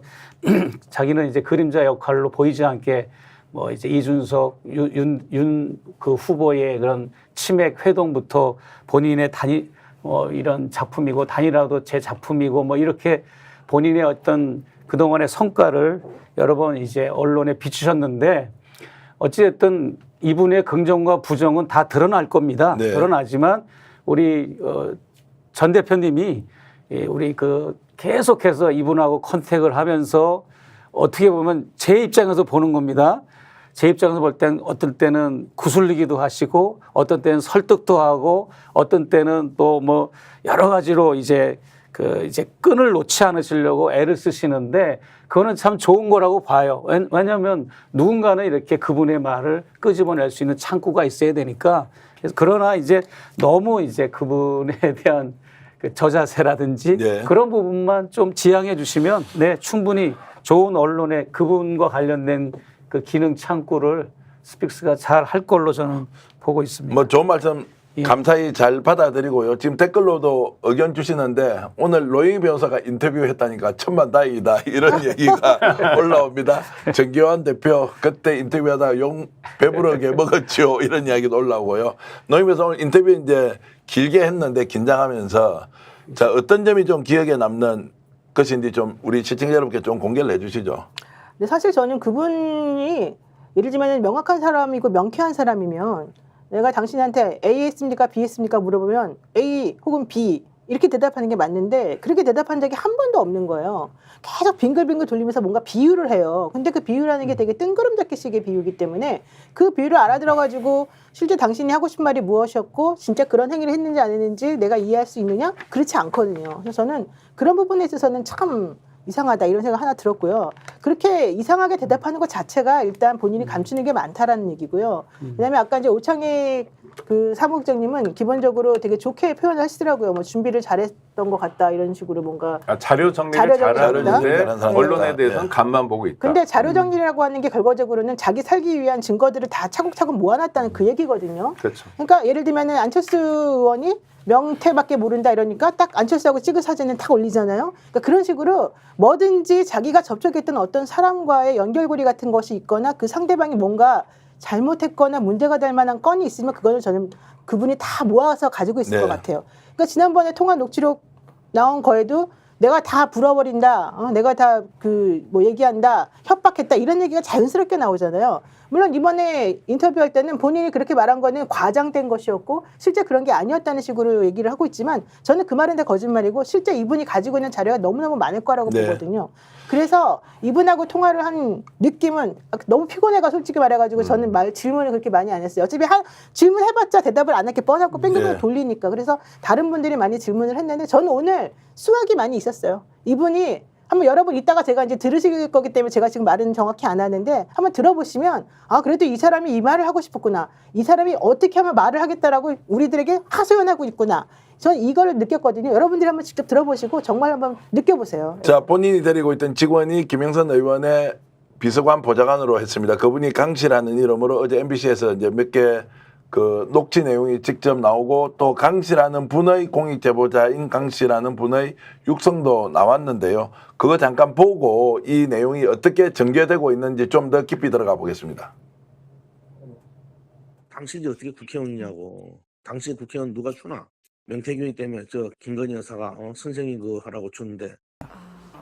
자기는 이제 그림자 역할로 보이지 않게 뭐 이제 이준석, 그 후보의 그런 치맥 회동부터 본인의 이런 작품이고 단일화도 제 작품이고 뭐 이렇게 본인의 어떤 그동안의 성과를 여러 번 이제 언론에 비추셨는데 어찌됐든 이분의 긍정과 부정은 다 드러날 겁니다. 네. 드러나지만 우리 전 대표님이 우리 계속해서 이분하고 컨택을 하면서 어떻게 보면 제 입장에서 보는 겁니다. 제 입장에서 볼 땐 어떤 때는 구슬리기도 하시고 어떤 때는 설득도 하고 어떤 때는 또 뭐 여러 가지로 이제 끈을 놓지 않으시려고 애를 쓰시는데 그거는 참 좋은 거라고 봐요. 왜냐하면 누군가는 이렇게 그분의 말을 끄집어낼 수 있는 창구가 있어야 되니까. 그러나 이제 너무 이제 그분에 대한 그 저자세라든지 네. 그런 부분만 좀 지양해 주시면 네, 충분히 좋은 언론에 그분과 관련된 그 기능 창구를 스픽스가 잘 할 걸로 저는 보고 있습니다. 뭐 좋은 말씀 예. 감사히 잘 받아들이고요. 지금 댓글로도 의견 주시는데 오늘 노영희 변호사가 인터뷰했다니까 천만다행이다 이런 얘기가 올라옵니다. 정기환 대표 그때 인터뷰하다가 용 배부르게 먹었죠 이런 이야기도 올라오고요. 노영희 변호사 오늘 인터뷰 이제 길게 했는데 긴장하면서 자 어떤 점이 좀 기억에 남는 그것이 이제 좀 우리 시청자 여러분께 좀 공개를 해주시죠. 근데 사실 저는 그분이 예를 들면 명확한 사람이고 명쾌한 사람이면 내가 당신한테 A 했습니까 B 했습니까 물어보면 A 혹은 B 이렇게 대답하는 게 맞는데 그렇게 대답한 적이 한 번도 없는 거예요. 계속 빙글빙글 돌리면서 뭔가 비유를 해요. 근데 그 비유라는 게 되게 뜬구름잡기식의 비유이기 때문에 그 비유를 알아들어가지고 실제 당신이 하고 싶은 말이 무엇이었고 진짜 그런 행위를 했는지 안 했는지 내가 이해할 수 있느냐? 그렇지 않거든요. 그래서 저는 그런 부분에 있어서는 참 이상하다 이런 생각 하나 들었고요. 그렇게 이상하게 대답하는 것 자체가 일단 본인이 감추는 게 많다라는 얘기고요. 그다음에 아까 이제 오창익 그 사무국장님은 기본적으로 되게 좋게 표현을 하시더라고요. 뭐 준비를 잘했던 것 같다 이런 식으로 뭔가. 자료 정리를 자료 정리 잘하는데 잘하는 사람이다. 언론에 대해서는 네. 간만 보고 있다. 근데 자료 정리라고 하는 게 결과적으로는 자기 살기 위한 증거들을 다 차곡차곡 모아놨다는 그 얘기거든요. 그렇죠. 그러니까 예를 들면은 안철수 의원이 명태밖에 모른다 이러니까 딱 안철수하고 찍은 사진을 탁 올리잖아요. 그러니까 그런 식으로 뭐든지 자기가 접촉했던 어떤 사람과의 연결고리 같은 것이 있거나 그 상대방이 뭔가 잘못했거나 문제가 될 만한 건이 있으면 그거는 저는 그분이 다 모아서 가지고 있을 네. 것 같아요. 그러니까 지난번에 통화 녹취록 나온 거에도 내가 다 불어버린다, 내가 다 그 뭐 얘기한다, 협박했다 이런 얘기가 자연스럽게 나오잖아요. 물론 이번에 인터뷰할 때는 본인이 그렇게 말한 거는 과장된 것이었고 실제 그런 게 아니었다는 식으로 얘기를 하고 있지만 저는 그 말은 다 거짓말이고 실제 이분이 가지고 있는 자료가 너무너무 많을 거라고 네. 보거든요. 그래서 이분하고 통화를 한 느낌은 너무 피곤해가 솔직히 말해가지고 저는 질문을 그렇게 많이 안 했어요. 어차피 질문해봤자 대답을 안 할 게 뻔하고 뺑뺑뺑 네. 돌리니까. 그래서 다른 분들이 많이 질문을 했는데 저는 오늘 수학이 많이 있었어요. 이분이 한번 여러분 이따가 제가 이제 들으실 거기 때문에 제가 지금 말은 정확히 안 하는데 한번 들어보시면 아 그래도 이 사람이 이 말을 하고 싶었구나. 이 사람이 어떻게 하면 말을 하겠다라고 우리들에게 하소연하고 있구나. 저는 이걸 느꼈거든요. 여러분들이 한번 직접 들어보시고 정말 한번 느껴보세요. 자, 본인이 데리고 있던 직원이 김영선 의원의 비서관 보좌관으로 했습니다. 그분이 강 씨라는 이름으로 어제 MBC에서 이제 몇 개 그 녹취 내용이 직접 나오고 또 강 씨라는 분의 공익 제보자인 강 씨라는 분의 육성도 나왔는데요. 그거 잠깐 보고 이 내용이 어떻게 전개되고 있는지 좀 더 깊이 들어가 보겠습니다. 당신이 어떻게 국회의원이냐고. 당신 국회의원 누가 주나? 명태균이 때문에 저 김건희 여사가 선생님 그거 하라고 주는데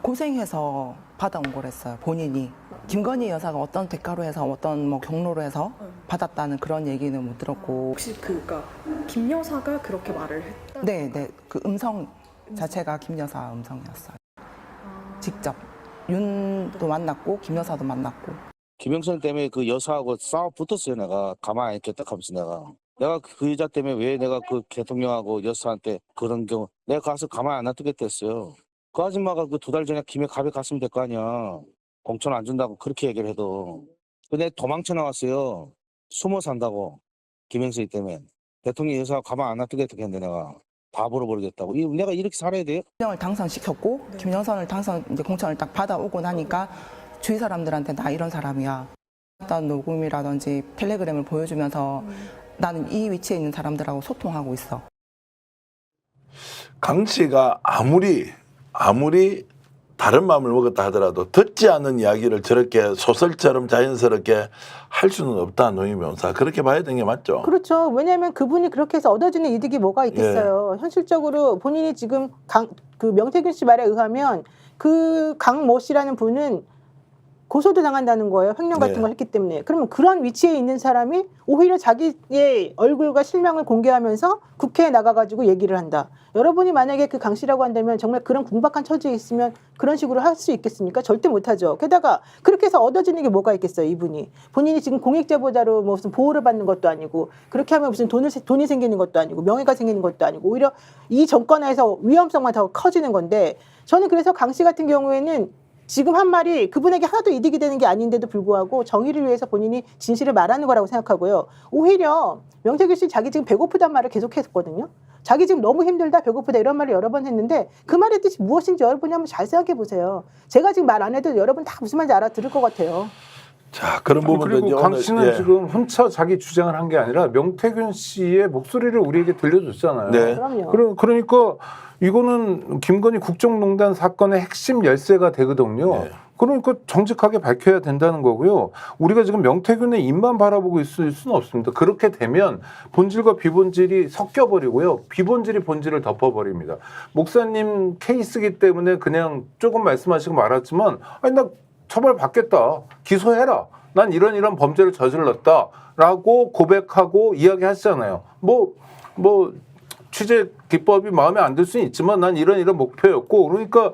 고생해서 받아온 거랬어요. 본인이 김건희 여사가 어떤 대가로 해서 어떤 뭐 경로로 해서 받았다는 그런 얘기는 못 들었고. 혹시 그니까 김 여사가 그렇게 말을 했다? 네, 그 음성 자체가 김 여사 음성이었어요. 직접 윤도 만났고 김 여사도 만났고. 김영선 때문에 그 여사하고 싸워 붙었어요. 내가 가만히 안 있겠다 하면서 내가 그 여자 때문에 왜 내가 그 대통령하고 여사한테 그런 경우 내가 가서 가만히 안 놔두겠다 했어요. 그 아줌마가 그 2달 전에 김해 갑에 갔으면 될 거 아니야. 공천 안 준다고 그렇게 얘기를 해도. 근데 도망쳐 나왔어요. 숨어 산다고. 김영선이 때문에. 대통령 여사 가만 안 놔두겠다 했는데 내가 다 물어버리겠다고. 내가 이렇게 살아야 돼요? 김영을 당선시켰고 김영선을 이제 공천을 딱 받아오고 나니까 주위 사람들한테 나 이런 사람이야. 어떤 녹음이라든지 텔레그램을 보여주면서 나는 이 위치에 있는 사람들하고 소통하고 있어. 강 씨가 아무리 다른 마음을 먹었다 하더라도 듣지 않은 이야기를 저렇게 소설처럼 자연스럽게 할 수는 없다. 노희 변호사. 그렇게 봐야 되는 게 맞죠? 그렇죠. 왜냐하면 그분이 그렇게 해서 얻어지는 이득이 뭐가 있겠어요. 현실적으로 본인이 지금 그 명태균 씨 말에 의하면 그 강모 씨라는 분은 고소도 당한다는 거예요. 횡령 같은 네. 걸 했기 때문에. 그러면 그런 위치에 있는 사람이 오히려 자기의 얼굴과 실명을 공개하면서 국회에 나가가지고 얘기를 한다. 여러분이 만약에 그 강 씨라고 한다면 정말 그런 궁박한 처지에 있으면 그런 식으로 할 수 있겠습니까? 절대 못하죠. 게다가 그렇게 해서 얻어지는 게 뭐가 있겠어요, 이분이. 본인이 지금 공익제보자로 뭐 무슨 보호를 받는 것도 아니고 그렇게 하면 무슨 돈이 생기는 것도 아니고 명예가 생기는 것도 아니고 오히려 이 정권에서 위험성만 더 커지는 건데 저는 그래서 강 씨 같은 경우에는 지금 한 말이 그분에게 하나도 이득이 되는 게 아닌데도 불구하고 정의를 위해서 본인이 진실을 말하는 거라고 생각하고요. 오히려 명태균 씨 자기 지금 배고프단 말을 계속했거든요. 자기 지금 너무 힘들다 배고프다 이런 말을 여러 번 했는데 그 말의 뜻이 무엇인지 여러분이 한번 잘 생각해 보세요. 제가 지금 말 안 해도 여러분 다 무슨 말인지 알아들을 것 같아요. 자, 그런 부분도 그리고 이제 강 오늘, 씨는 예. 지금 혼자 자기 주장을 한 게 아니라 명태균 씨의 목소리를 우리에게 들려줬잖아요. 네. 그럼요. 그러니까 이거는 김건희 국정농단 사건의 핵심 열쇠가 되거든요. 네. 그러니까 정직하게 밝혀야 된다는 거고요. 우리가 지금 명태균의 입만 바라보고 있을 수는 없습니다. 그렇게 되면 본질과 비본질이 섞여버리고요. 비본질이 본질을 덮어버립니다. 목사님 케이스이기 때문에 그냥 조금 말씀하시고 말았지만 아니 나 처벌 받겠다. 기소해라. 난 이런 범죄를 저질렀다. 라고 고백하고 이야기하시잖아요. 뭐 취재 기법이 마음에 안 들 수는 있지만 난 이런 목표였고 그러니까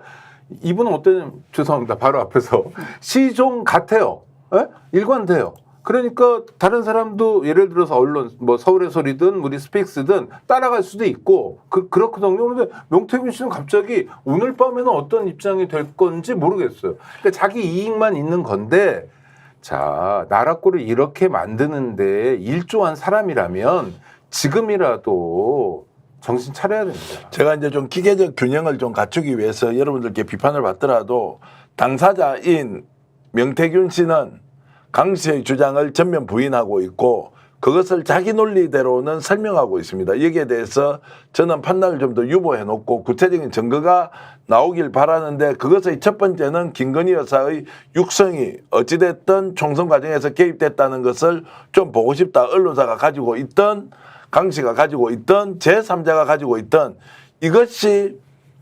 이분은 어떤 죄송합니다. 바로 앞에서 시종 같아요. 예? 일관돼요. 그러니까 다른 사람도 예를 들어서 언론 뭐 서울의 소리든 우리 스픽스든 따라갈 수도 있고 그렇거든요. 그런데 명태균 씨는 갑자기 오늘 밤에는 어떤 입장이 될 건지 모르겠어요. 그러니까 자기 이익만 있는 건데 자 나라꼴을 이렇게 만드는데 일조한 사람이라면 지금이라도 정신 차려야 됩니다. 제가 이제 좀 기계적 균형을 좀 갖추기 위해서 여러분들께 비판을 받더라도 당사자인 명태균 씨는 강 씨의 주장을 전면 부인하고 있고 그것을 자기 논리대로는 설명하고 있습니다. 여기에 대해서 저는 판단을 좀 더 유보해 놓고 구체적인 증거가 나오길 바라는데 그것의 첫 번째는 김건희 여사의 육성이 어찌됐든 총선 과정에서 개입됐다는 것을 좀 보고 싶다. 언론사가 가지고 있던 강 씨가 가지고 있던 제3자가 가지고 있던 이것이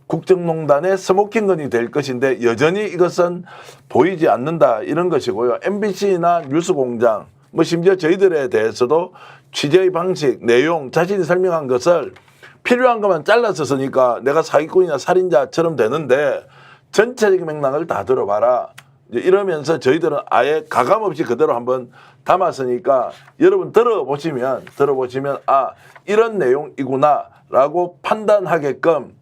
국정농단의 스모킹건이 될 것인데 여전히 이것은 보이지 않는다 이런 것이고요. MBC나 뉴스공장 뭐 심지어 저희들에 대해서도 취재의 방식, 내용 자신이 설명한 것을 필요한 것만 잘라서 쓰니까 내가 사기꾼이나 살인자처럼 되는데 전체적인 맥락을 다 들어봐라. 이제 이러면서 저희들은 아예 가감없이 그대로 한번 담았으니까 여러분 들어보시면 아 이런 내용이구나라고 판단하게끔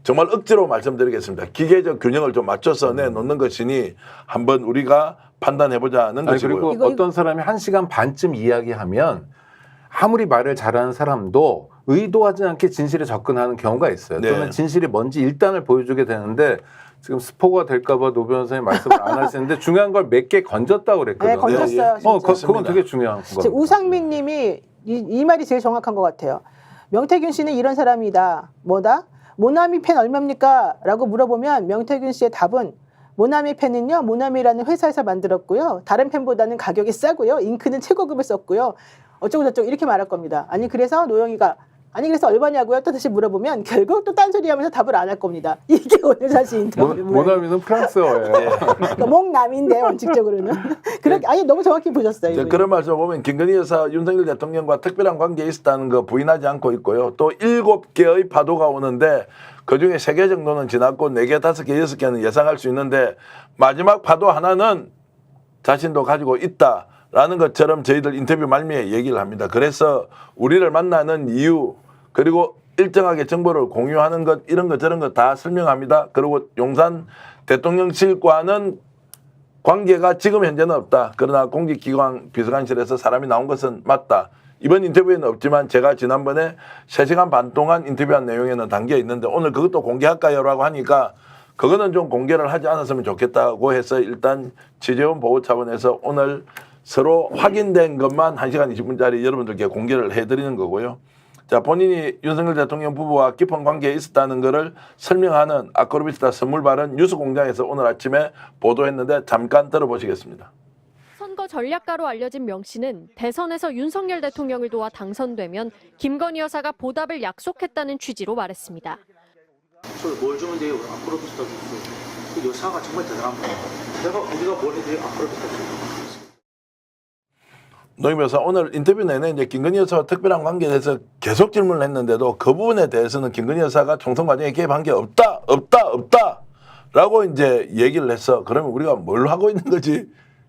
정말 억지로 말씀드리겠습니다. 기계적 균형을 좀 맞춰서 내놓는 것이니 한번 우리가 판단해보자는 것이고요. 그리고 어떤 사람이 1시간 반쯤 이야기하면 아무리 말을 잘하는 사람도 의도하지 않게 진실에 접근하는 경우가 있어요. 네. 또는 진실이 뭔지 일단을 보여주게 되는데 지금 스포가 될까봐 노 변호사님 말씀을 안 하시는데 중요한 걸 몇 개 건졌다고 그랬거든요. 네, 건졌어요. 진짜. 그건 되게 중요한 겁니다. 우상민 님이 이 말이 제일 정확한 것 같아요. 명태균 씨는 이런 사람이다. 뭐다? 모나미 펜 얼마입니까? 라고 물어보면 명태균 씨의 답은 모나미 펜은요. 모나미라는 회사에서 만들었고요. 다른 펜보다는 가격이 싸고요. 잉크는 최고급을 썼고요. 어쩌고 저쩌고 이렇게 말할 겁니다. 아니 그래서 노영이가 아니 그래서 얼마냐고요? 또 다시 물어보면 결국 또 딴소리하면서 답을 안 할 겁니다. 이게 오늘 사실 인터뷰 모나미는 프랑스어예요. 그러니까 목남인데 원칙적으로는 그렇게 아니 너무 정확히 보셨어요. 이분이. 그런 말씀 보면 김건희 여사 윤석열 대통령과 특별한 관계에 있었다는 거 부인하지 않고 있고요. 또 7개의 파도가 오는데 그중에 3개 정도는 지났고 4개, 5개, 6개는 예상할 수 있는데 마지막 파도 하나는 자신도 가지고 있다라는 것처럼 저희들 인터뷰 말미에 얘기를 합니다. 그래서 우리를 만나는 이유 그리고 일정하게 정보를 공유하는 것 이런 것 저런 것 다 설명합니다. 그리고 용산 대통령실과는 관계가 지금 현재는 없다. 그러나 공직기관 비서관실에서 사람이 나온 것은 맞다. 이번 인터뷰에는 없지만 제가 지난번에 3시간 반 동안 인터뷰한 내용에는 담겨 있는데 오늘 그것도 공개할까요? 라고 하니까 그거는 좀 공개를 하지 않았으면 좋겠다고 해서 일단 취재원 보호 차원에서 오늘 서로 확인된 것만 1시간 20분짜리 여러분들께 공개를 해드리는 거고요. 자, 본인이 윤석열 대통령 부부와 깊은 관계에 있었다는 것을 설명하는 아크로비스타 선물 발언 뉴스공장에서 오늘 아침에 보도했는데 잠깐 들어보시겠습니다. 선거 전략가로 알려진 명 씨는 대선에서 윤석열 대통령을 도와 당선되면 김건희 여사가 보답을 약속했다는 취지로 말했습니다. 뭘 주면 돼요? 아크로비스타 주스. 그 여사가 정말 대단한 분이에요. 내가 우리가 뭘 해도 돼요? 아크로비스타 주스. 노 변호사 오늘 인터뷰 내내 이제 김건희 여사와 특별한 관계에 대해서 계속 질문을 했는데도 그 부분에 대해서는 김건희 여사가 총선 과정에 개입한 게 없다라고 이제 얘기를 해서 그러면 우리가 뭘 하고 있는 거지?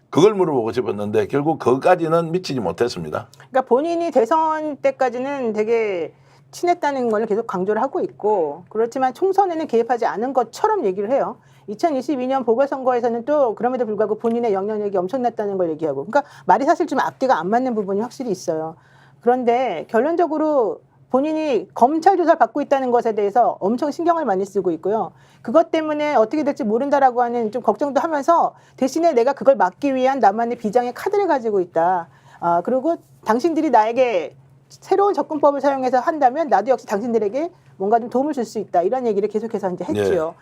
그걸 물어보고 싶었는데 결국 그것까지는 미치지 못했습니다. 그러니까 본인이 대선 때까지는 되게 친했다는 걸 계속 강조를 하고 있고 그렇지만 총선에는 개입하지 않은 것처럼 얘기를 해요. 2022년 보궐선거에서는 또 그럼에도 불구하고 본인의 영향력이 엄청났다는 걸 얘기하고 그러니까 말이 사실 좀 앞뒤가 안 맞는 부분이 확실히 있어요. 그런데 결론적으로 본인이 검찰 조사를 받고 있다는 것에 대해서 엄청 신경을 많이 쓰고 있고요. 그것 때문에 어떻게 될지 모른다라고 하는 좀 걱정도 하면서 대신에 내가 그걸 막기 위한 나만의 비장의 카드를 가지고 있다. 그리고 당신들이 나에게 새로운 접근법을 사용해서 한다면 나도 역시 당신들에게 뭔가 좀 도움을 줄 수 있다. 이런 얘기를 계속해서 이제 했지요.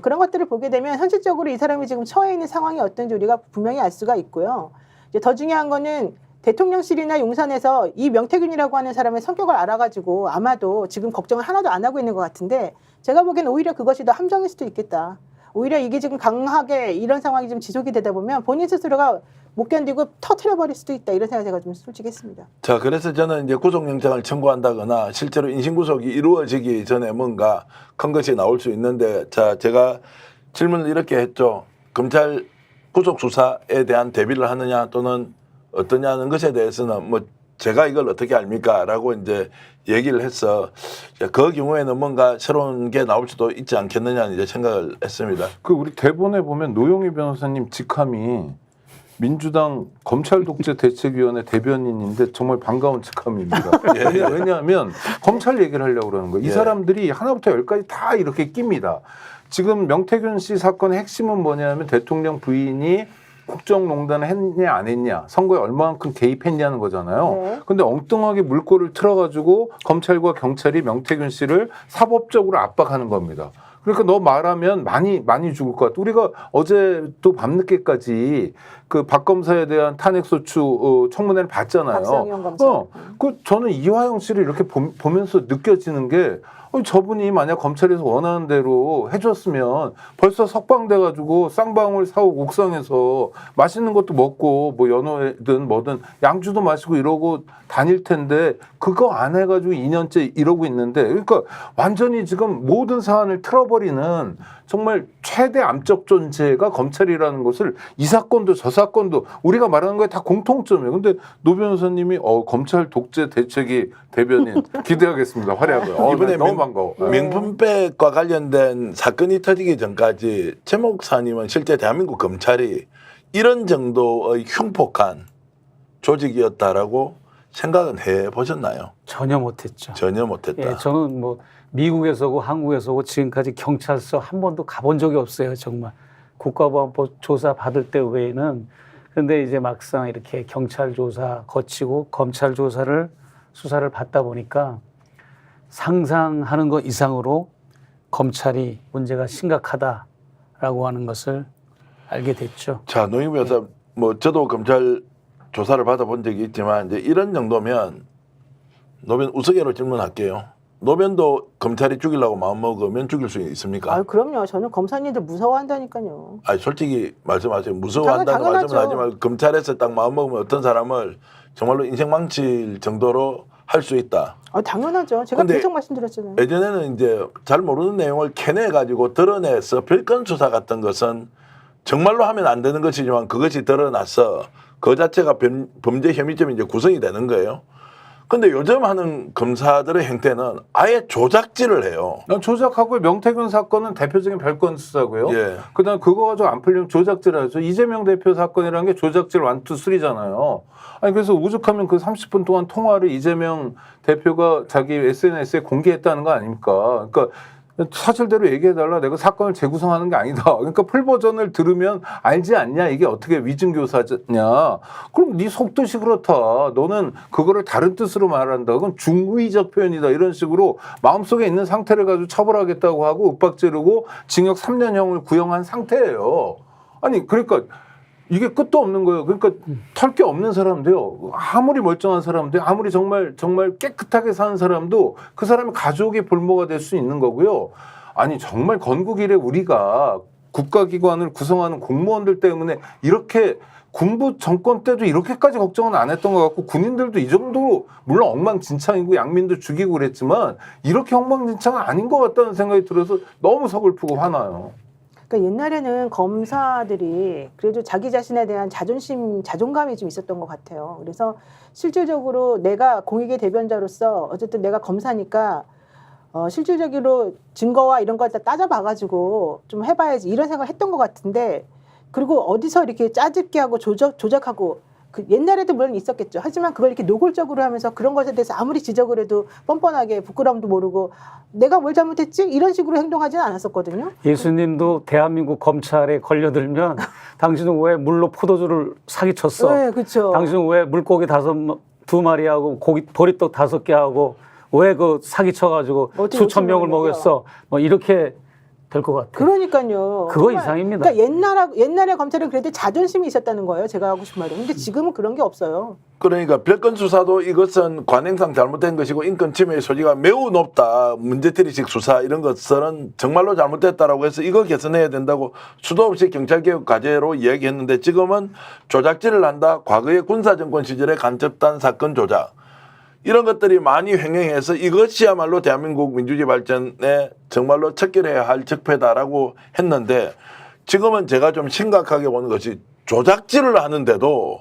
그런 것들을 보게 되면 현실적으로 이 사람이 지금 처해 있는 상황이 어떤지 우리가 분명히 알 수가 있고요. 이제 더 중요한 거는 대통령실이나 용산에서 이 명태균이라고 하는 사람의 성격을 알아가지고 아마도 지금 걱정을 하나도 안 하고 있는 것 같은데 제가 보기엔 오히려 그것이 더 함정일 수도 있겠다. 오히려 이게 지금 강하게 이런 상황이 좀 지속이 되다 보면 본인 스스로가 못 견디고 터트려버릴 수도 있다. 이런 생각이 제가 좀 솔직히 했습니다. 자, 그래서 저는 이제 구속영장을 청구한다거나 실제로 인신구속이 이루어지기 전에 뭔가 큰 것이 나올 수 있는데, 자, 제가 질문을 이렇게 했죠. 검찰 구속수사에 대한 대비를 하느냐 또는 어떠냐는 것에 대해서는 뭐 제가 이걸 어떻게 압니까? 라고 이제 얘기를 해서 그 경우에는 뭔가 새로운 게 나올 수도 있지 않겠느냐 이제 생각을 했습니다. 그 우리 대본에 보면 노영희 변호사님 직함이 민주당 검찰독재대책위원회 대변인인데 정말 반가운 직함입니다. 왜냐하면 검찰 얘기를 하려고 그러는 거예요. 이 사람들이 하나부터 열까지 다 이렇게 낍니다. 지금 명태균 씨 사건의 핵심은 뭐냐면 대통령 부인이 국정농단을 했냐 안 했냐, 선거에 얼마만큼 개입했냐는 거잖아요. 근데 엉뚱하게 물꼬를 틀어가지고 검찰과 경찰이 명태균 씨를 사법적으로 압박하는 겁니다. 그러니까 너 말하면 많이 죽을 것 같아. 우리가 어제 또 밤늦게까지 그 박 검사에 대한 탄핵소추 청문회를 봤잖아요. 박상현 검사. 저는 이화영 씨를 이렇게 보면서 느껴지는 게 저분이 만약 검찰에서 원하는 대로 해줬으면 벌써 석방돼가지고 쌍방울 사옥 옥상에서 맛있는 것도 먹고 뭐 연어든 뭐든 양주도 마시고 이러고 다닐 텐데 그거 안 해가지고 2년째 이러고 있는데, 그러니까 완전히 지금 모든 사안을 틀어버리는 정말 최대 암적 존재가 검찰이라는 것을 이 사건도 저 사건도 우리가 말하는 거에 다 공통점이에요. 근데 노 변호사님이 검찰 독재 대책위 대변인 기대하겠습니다. 활약을. 이번에 너무 반가워. 명품백과 관련된 사건이 터지기 전까지 최 목사님은 실제 대한민국 검찰이 이런 정도의 흉폭한 조직이었다라고 생각은 해보셨나요? 전혀 못했죠. 전혀 못했다. 예, 저는 뭐 미국에서고 한국에서고 지금까지 경찰서 한 번도 가본 적이 없어요. 정말 국가보안법 조사 받을 때 외에는. 근데 이제 막상 이렇게 경찰 조사 거치고 검찰 조사를 수사를 받다 보니까 상상하는 것 이상으로 검찰이 문제가 심각하다라고 하는 것을 알게 됐죠. 자, 노영희 변호사, 뭐 저도 검찰 조사를 받아본 적이 있지만 이제 이런 정도면 노변 우스개로 질문할게요. 노변도 검찰이 죽이려고 마음 먹으면 죽일 수 있습니까? 그럼요. 저는 검사님들 무서워한다니까요. 아니, 솔직히 말씀하세요. 무서워한다는 당연하죠. 말씀은 하지만 검찰에서 딱 마음 먹으면 어떤 사람을 정말로 인생 망칠 정도로 할 수 있다. 당연하죠. 제가 근데 계속 말씀드렸잖아요. 예전에는 이제 잘 모르는 내용을 캐내가지고 드러내서 별건 수사 같은 것은 정말로 하면 안 되는 것이지만 그것이 드러나서 그 자체가 범죄 혐의점이 이제 구성이 되는 거예요. 근데 요즘 하는 검사들의 행태는 아예 조작질을 해요. 조작하고 명태균 사건은 대표적인 별건 수사고요. 예. 그다음 그거 가지고 안 풀리면 조작질하죠. 이재명 대표 사건이라는 게 조작질 1, 2, 3잖아요. 아니 그래서 오죽하면 그 30분 동안 통화를 이재명 대표가 자기 SNS에 공개했다는 거 아닙니까? 그러니까 사실대로 얘기해달라. 내가 사건을 재구성하는 게 아니다. 그러니까 풀 버전을 들으면 알지 않냐. 이게 어떻게 위증교사냐. 그럼 네 속뜻이 그렇다. 너는 그거를 다른 뜻으로 말한다. 그건 중의적 표현이다. 이런 식으로 마음속에 있는 상태를 가지고 처벌하겠다고 하고 윽박지르고 징역 3년형을 구형한 상태예요. 아니 그러니까 이게 끝도 없는 거예요. 그러니까 털 게 없는 사람도요. 아무리 멀쩡한 사람도, 아무리 정말 깨끗하게 사는 사람도 그 사람이 가족의 볼모가 될 수 있는 거고요. 아니 정말 건국 이래 우리가 국가기관을 구성하는 공무원들 때문에 이렇게 군부 정권 때도 이렇게까지 걱정은 안 했던 것 같고 군인들도 이 정도로 물론 엉망진창이고 양민도 죽이고 그랬지만 이렇게 엉망진창은 아닌 것 같다는 생각이 들어서 너무 서글프고 화나요. 그러니까 옛날에는 검사들이 그래도 자기 자신에 대한 자존감이 좀 있었던 것 같아요. 그래서 실질적으로 내가 공익의 대변자로서 어쨌든 내가 검사니까 실질적으로 증거와 이런 걸 다 따져봐가지고 좀 해봐야지 이런 생각을 했던 것 같은데, 그리고 어디서 이렇게 짜집기 하고 조작하고 그 옛날에도 물론 있었겠죠. 하지만 그걸 이렇게 노골적으로 하면서 그런 것에 대해서 아무리 지적을 해도 뻔뻔하게 부끄러움도 모르고 내가 뭘 잘못했지? 이런 식으로 행동하지는 않았었거든요. 예수님도 대한민국 검찰에 걸려들면 당신은 왜 물로 포도주를 사기쳤어? 네, 그렇죠. 당신은 왜 물고기 2마리 하고 고기 보리떡 5개 하고 왜 그 사기쳐가지고 어떻게 수천 명을 욕심을 먹였어? 뭐 이렇게 될 것 같아요. 그러니까요. 그거 정말, 이상입니다. 그러니까 옛날에 검찰은 그래도 자존심이 있었다는 거예요. 제가 하고 싶은 말은. 근데 지금은 그런 게 없어요. 그러니까 별건 수사도 이것은 관행상 잘못된 것이고 인권 침해의 소지가 매우 높다. 문제들이식 수사 이런 것은 정말로 잘못됐다라고 해서 이거 개선해야 된다고 수도 없이 경찰개혁 과제로 이야기했는데 지금은 조작질을 한다. 과거의 군사정권 시절의 간첩단 사건 조작. 이런 것들이 많이 횡행해서 이것이야말로 대한민국 민주주의 발전에 정말로 척결해야 할 적폐다라고 했는데 지금은 제가 좀 심각하게 보는 것이 조작질을 하는데도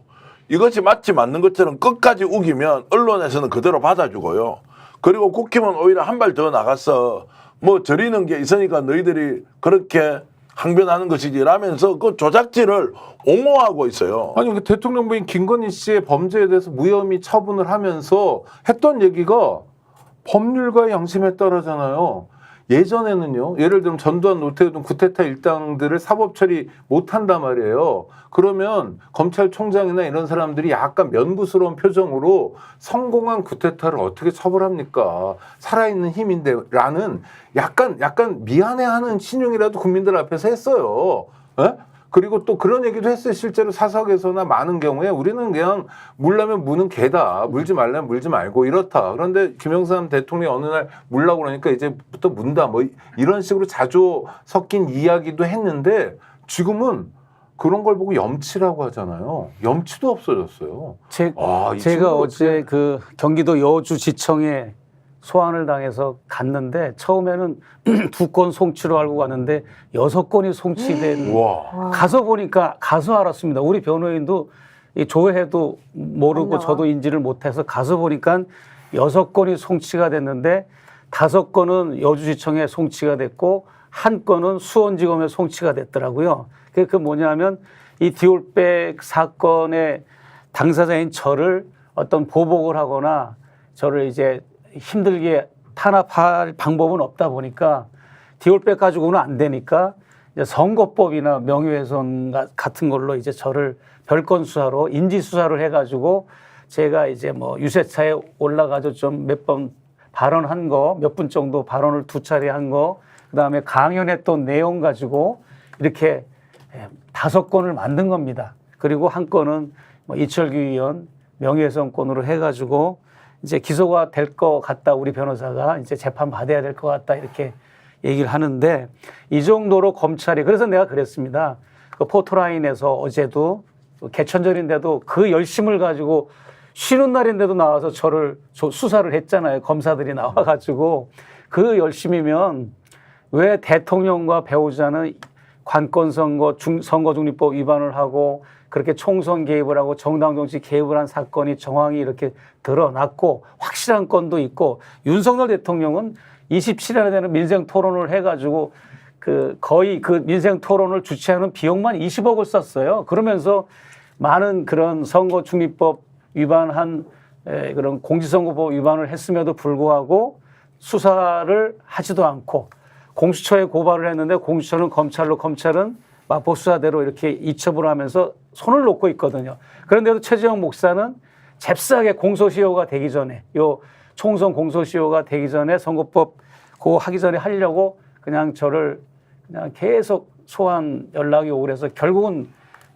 이것이 마치 맞는 것처럼 끝까지 우기면 언론에서는 그대로 받아주고요. 그리고 국힘은 오히려 한 발 더 나가서 뭐 저리는 게 있으니까 너희들이 그렇게 항변하는 것이지 라면서 그 조작질을 옹호하고 있어요. 아니 그 대통령 부인 김건희 씨의 범죄에 대해서 무혐의 처분을 하면서 했던 얘기가 법률과 양심에 따르잖아요. 예전에는요. 예를 들면 전두환, 노태우 쿠데타 일당들을 사법 처리 못한단 말이에요. 그러면 검찰총장이나 이런 사람들이 약간 면부스러운 표정으로 성공한 쿠데타를 어떻게 처벌합니까? 살아있는 힘인데 라는 약간 미안해하는 신용이라도 국민들 앞에서 했어요. 에? 그리고 또 그런 얘기도 했어요. 실제로 사석에서나 많은 경우에 우리는 그냥 물라면 무는 개다. 물지 말라면 물지 말고 이렇다. 그런데 김영삼 대통령이 어느 날 물라고 그러니까 이제부터 문다. 뭐 이런 식으로 자주 섞인 이야기도 했는데 지금은 그런 걸 보고 염치라고 하잖아요. 염치도 없어졌어요. 이 제가 친구 어제 그 경기도 여주지청에 소환을 당해서 갔는데 처음에는 2건 송치로 알고 갔는데 6건이 송치된. 와. 가서 보니까 가서 알았습니다. 우리 변호인도 이 조회해도 모르고 저도 인지를 못해서 가서 보니까 6건이 송치가 됐는데 5건은 여주지청에 송치가 됐고 1건은 수원지검에 송치가 됐더라고요. 그게 뭐냐면 이 디올백 사건의 당사자인 저를 어떤 보복을 하거나 저를 이제 힘들게 탄압할 방법은 없다 보니까 디올백 가지고는 안 되니까 이제 선거법이나 명예훼손 같은 걸로 이제 저를 별건 수사로 인지 수사를 해가지고 제가 이제 뭐 유세차에 올라가서 좀 몇 번 발언한 거, 몇 분 정도 발언을 2차례 한 거, 그다음에 강연했던 내용 가지고 이렇게 5건을 만든 겁니다. 그리고 1건은 뭐 이철규 의원 명예훼손건으로 해가지고 이제 기소가 될 것 같다. 우리 변호사가 이제 재판 받아야 될 것 같다. 이렇게 얘기를 하는데 이 정도로 검찰이 그래서 내가 그랬습니다. 그 포토라인에서 어제도 개천절인데도 그 열심을 가지고 쉬는 날인데도 나와서 저를 수사를 했잖아요. 검사들이 나와가지고 그 열심이면 왜 대통령과 배우자는 관건선거 선거중립법 위반을 하고 그렇게 총선 개입을 하고 정당 정치 개입을 한 사건이 정황이 이렇게 드러났고 확실한 건도 있고 윤석열 대통령은 27일에 되는 민생 토론을 해가지고 거의 그 민생 토론을 주최하는 비용만 20억을 썼어요. 그러면서 많은 그런 선거 중립법 위반한 그런 공직선거법 위반을 했음에도 불구하고 수사를 하지도 않고 공수처에 고발을 했는데 공수처는 검찰로 검찰은 마포수사대로 이렇게 이첩을 하면서 손을 놓고 있거든요. 그런데도 최재형 목사는 잽싸게 공소시효가 되기 전에 요 총선 공소시효가 되기 전에 선거법 그거 하기 전에 하려고 그냥 저를 그냥 계속 소환 연락이 오고 그래서 결국은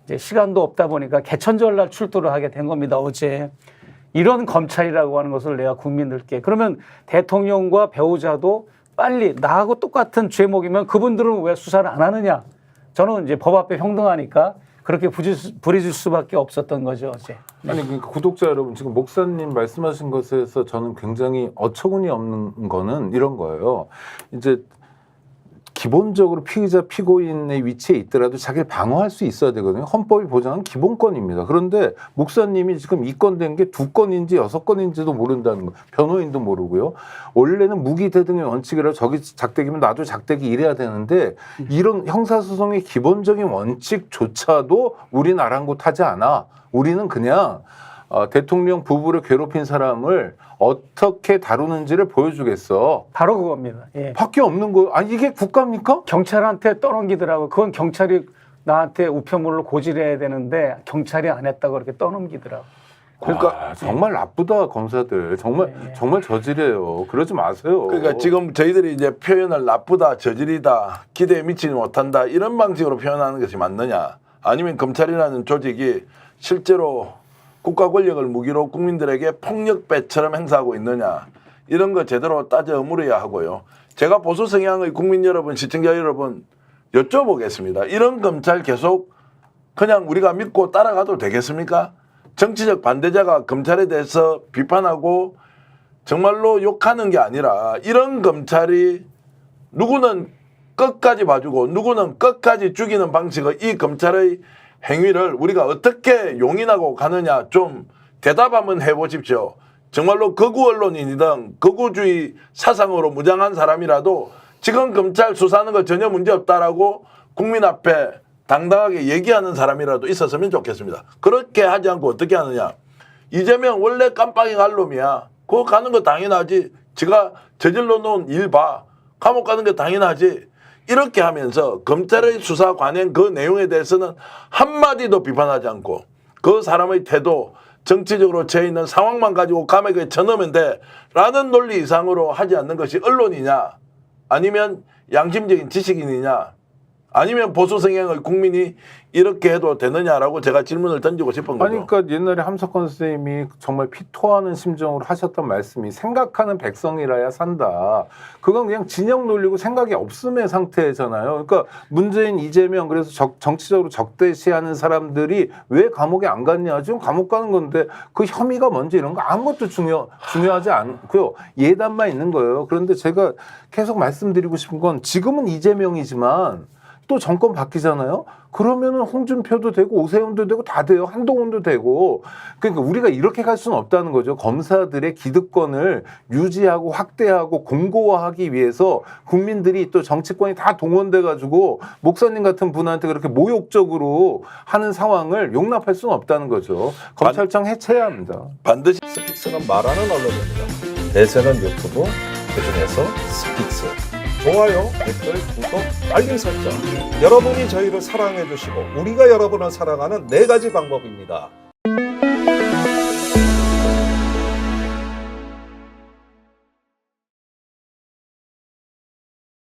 이제 시간도 없다 보니까 개천절 날 출두를 하게 된 겁니다. 어제. 이런 검찰이라고 하는 것을 내가 국민들께 그러면 대통령과 배우자도 빨리 나하고 똑같은 죄목이면 그분들은 왜 수사를 안 하느냐. 저는 이제 법 앞에 평등하니까 그렇게 부리질 수밖에 없었던 거죠, 어제. 아니, 그러니까 구독자 여러분, 지금 목사님 말씀하신 것에서 저는 굉장히 어처구니 없는 거는 이런 거예요. 이제 기본적으로 피의자 피고인의 위치에 있더라도 자기를 방어할 수 있어야 되거든요. 헌법이 보장한 기본권입니다. 그런데 목사님이 지금 입건된 게 2건인지 6건인지도 모른다는 거. 변호인도 모르고요. 원래는 무기 대등의 원칙이라 저기 작대기면 나도 작대기 이래야 되는데 이런 형사소송의 기본적인 원칙조차도 우리는 아랑곳하지 않아. 우리는 그냥 대통령 부부를 괴롭힌 사람을 어떻게 다루는지를 보여주겠어. 바로 그겁니다. 예. 밖에 없는 거예요. 아니 이게 국가입니까? 경찰한테 떠넘기더라고. 그건 경찰이 나한테 우편물로 고지해야 되는데 경찰이 안 했다고 그렇게 떠넘기더라고. 그러니까 정말 나쁘다 검사들. 정말 저질해요. 그러지 마세요. 그러니까 지금 저희들이 이제 표현을 나쁘다, 저질이다, 기대에 미치지 못한다 이런 방식으로 표현하는 것이 맞느냐? 아니면 검찰이라는 조직이 실제로 국가 권력을 무기로 국민들에게 폭력배처럼 행사하고 있느냐 이런 거 제대로 따져 물어야 하고요. 제가 보수 성향의 국민 여러분, 시청자 여러분 여쭤보겠습니다. 이런 검찰 계속 그냥 우리가 믿고 따라가도 되겠습니까? 정치적 반대자가 검찰에 대해서 비판하고 정말로 욕하는 게 아니라 이런 검찰이 누구는 끝까지 봐주고 누구는 끝까지 죽이는 방식의 이 검찰의 행위를 우리가 어떻게 용인하고 가느냐 좀 대답 한번 해보십시오. 정말로 극우 언론인이든 극우주의 사상으로 무장한 사람이라도 지금 검찰 수사하는 거 전혀 문제없다라고 국민 앞에 당당하게 얘기하는 사람이라도 있었으면 좋겠습니다. 그렇게 하지 않고 어떻게 하느냐. 이재명 원래 깜빡이 갈 놈이야. 그거 가는 거 당연하지. 지가 저질러 놓은 일 봐. 감옥 가는 게 당연하지. 이렇게 하면서 검찰의 수사 관행 그 내용에 대해서는 한마디도 비판하지 않고 그 사람의 태도 정치적으로 처해 있는 상황만 가지고 감옥에 쳐넣으면 돼 라는 논리 이상으로 하지 않는 것이 언론이냐 아니면 양심적인 지식인이냐 아니면 보수 성향의 국민이 이렇게 해도 되느냐라고 제가 질문을 던지고 싶은 거죠. 아니, 그러니까 옛날에 함석헌 선생님이 정말 피토하는 심정으로 하셨던 말씀이 생각하는 백성이라야 산다. 그건 그냥 진영 놀리고 생각이 없음의 상태잖아요. 그러니까 문재인, 이재명 그래서 정치적으로 적대시하는 사람들이 왜 감옥에 안 갔냐. 지금 감옥 가는 건데 그 혐의가 뭔지 이런 거 아무것도 중요하지 않고요. 예단만 있는 거예요. 그런데 제가 계속 말씀드리고 싶은 건 지금은 이재명이지만 또 정권 바뀌잖아요. 그러면은 홍준표도 되고 오세훈도 되고 다 돼요. 한동훈도 되고. 그러니까 우리가 이렇게 갈 수는 없다는 거죠. 검사들의 기득권을 유지하고 확대하고 공고화하기 위해서 국민들이 또 정치권이 다 동원돼 가지고 목사님 같은 분한테 그렇게 모욕적으로 하는 상황을 용납할 수는 없다는 거죠. 검찰청 해체해야 합니다. 반드시 스픽스는 말하는 언론입니다. 대세는 유튜브, 그중에서 스픽스. 좋아요, 댓글, 구독, 알림 설정. 여러분이 저희를 사랑해 주시고 우리가 여러분을 사랑하는 4가지 방법입니다.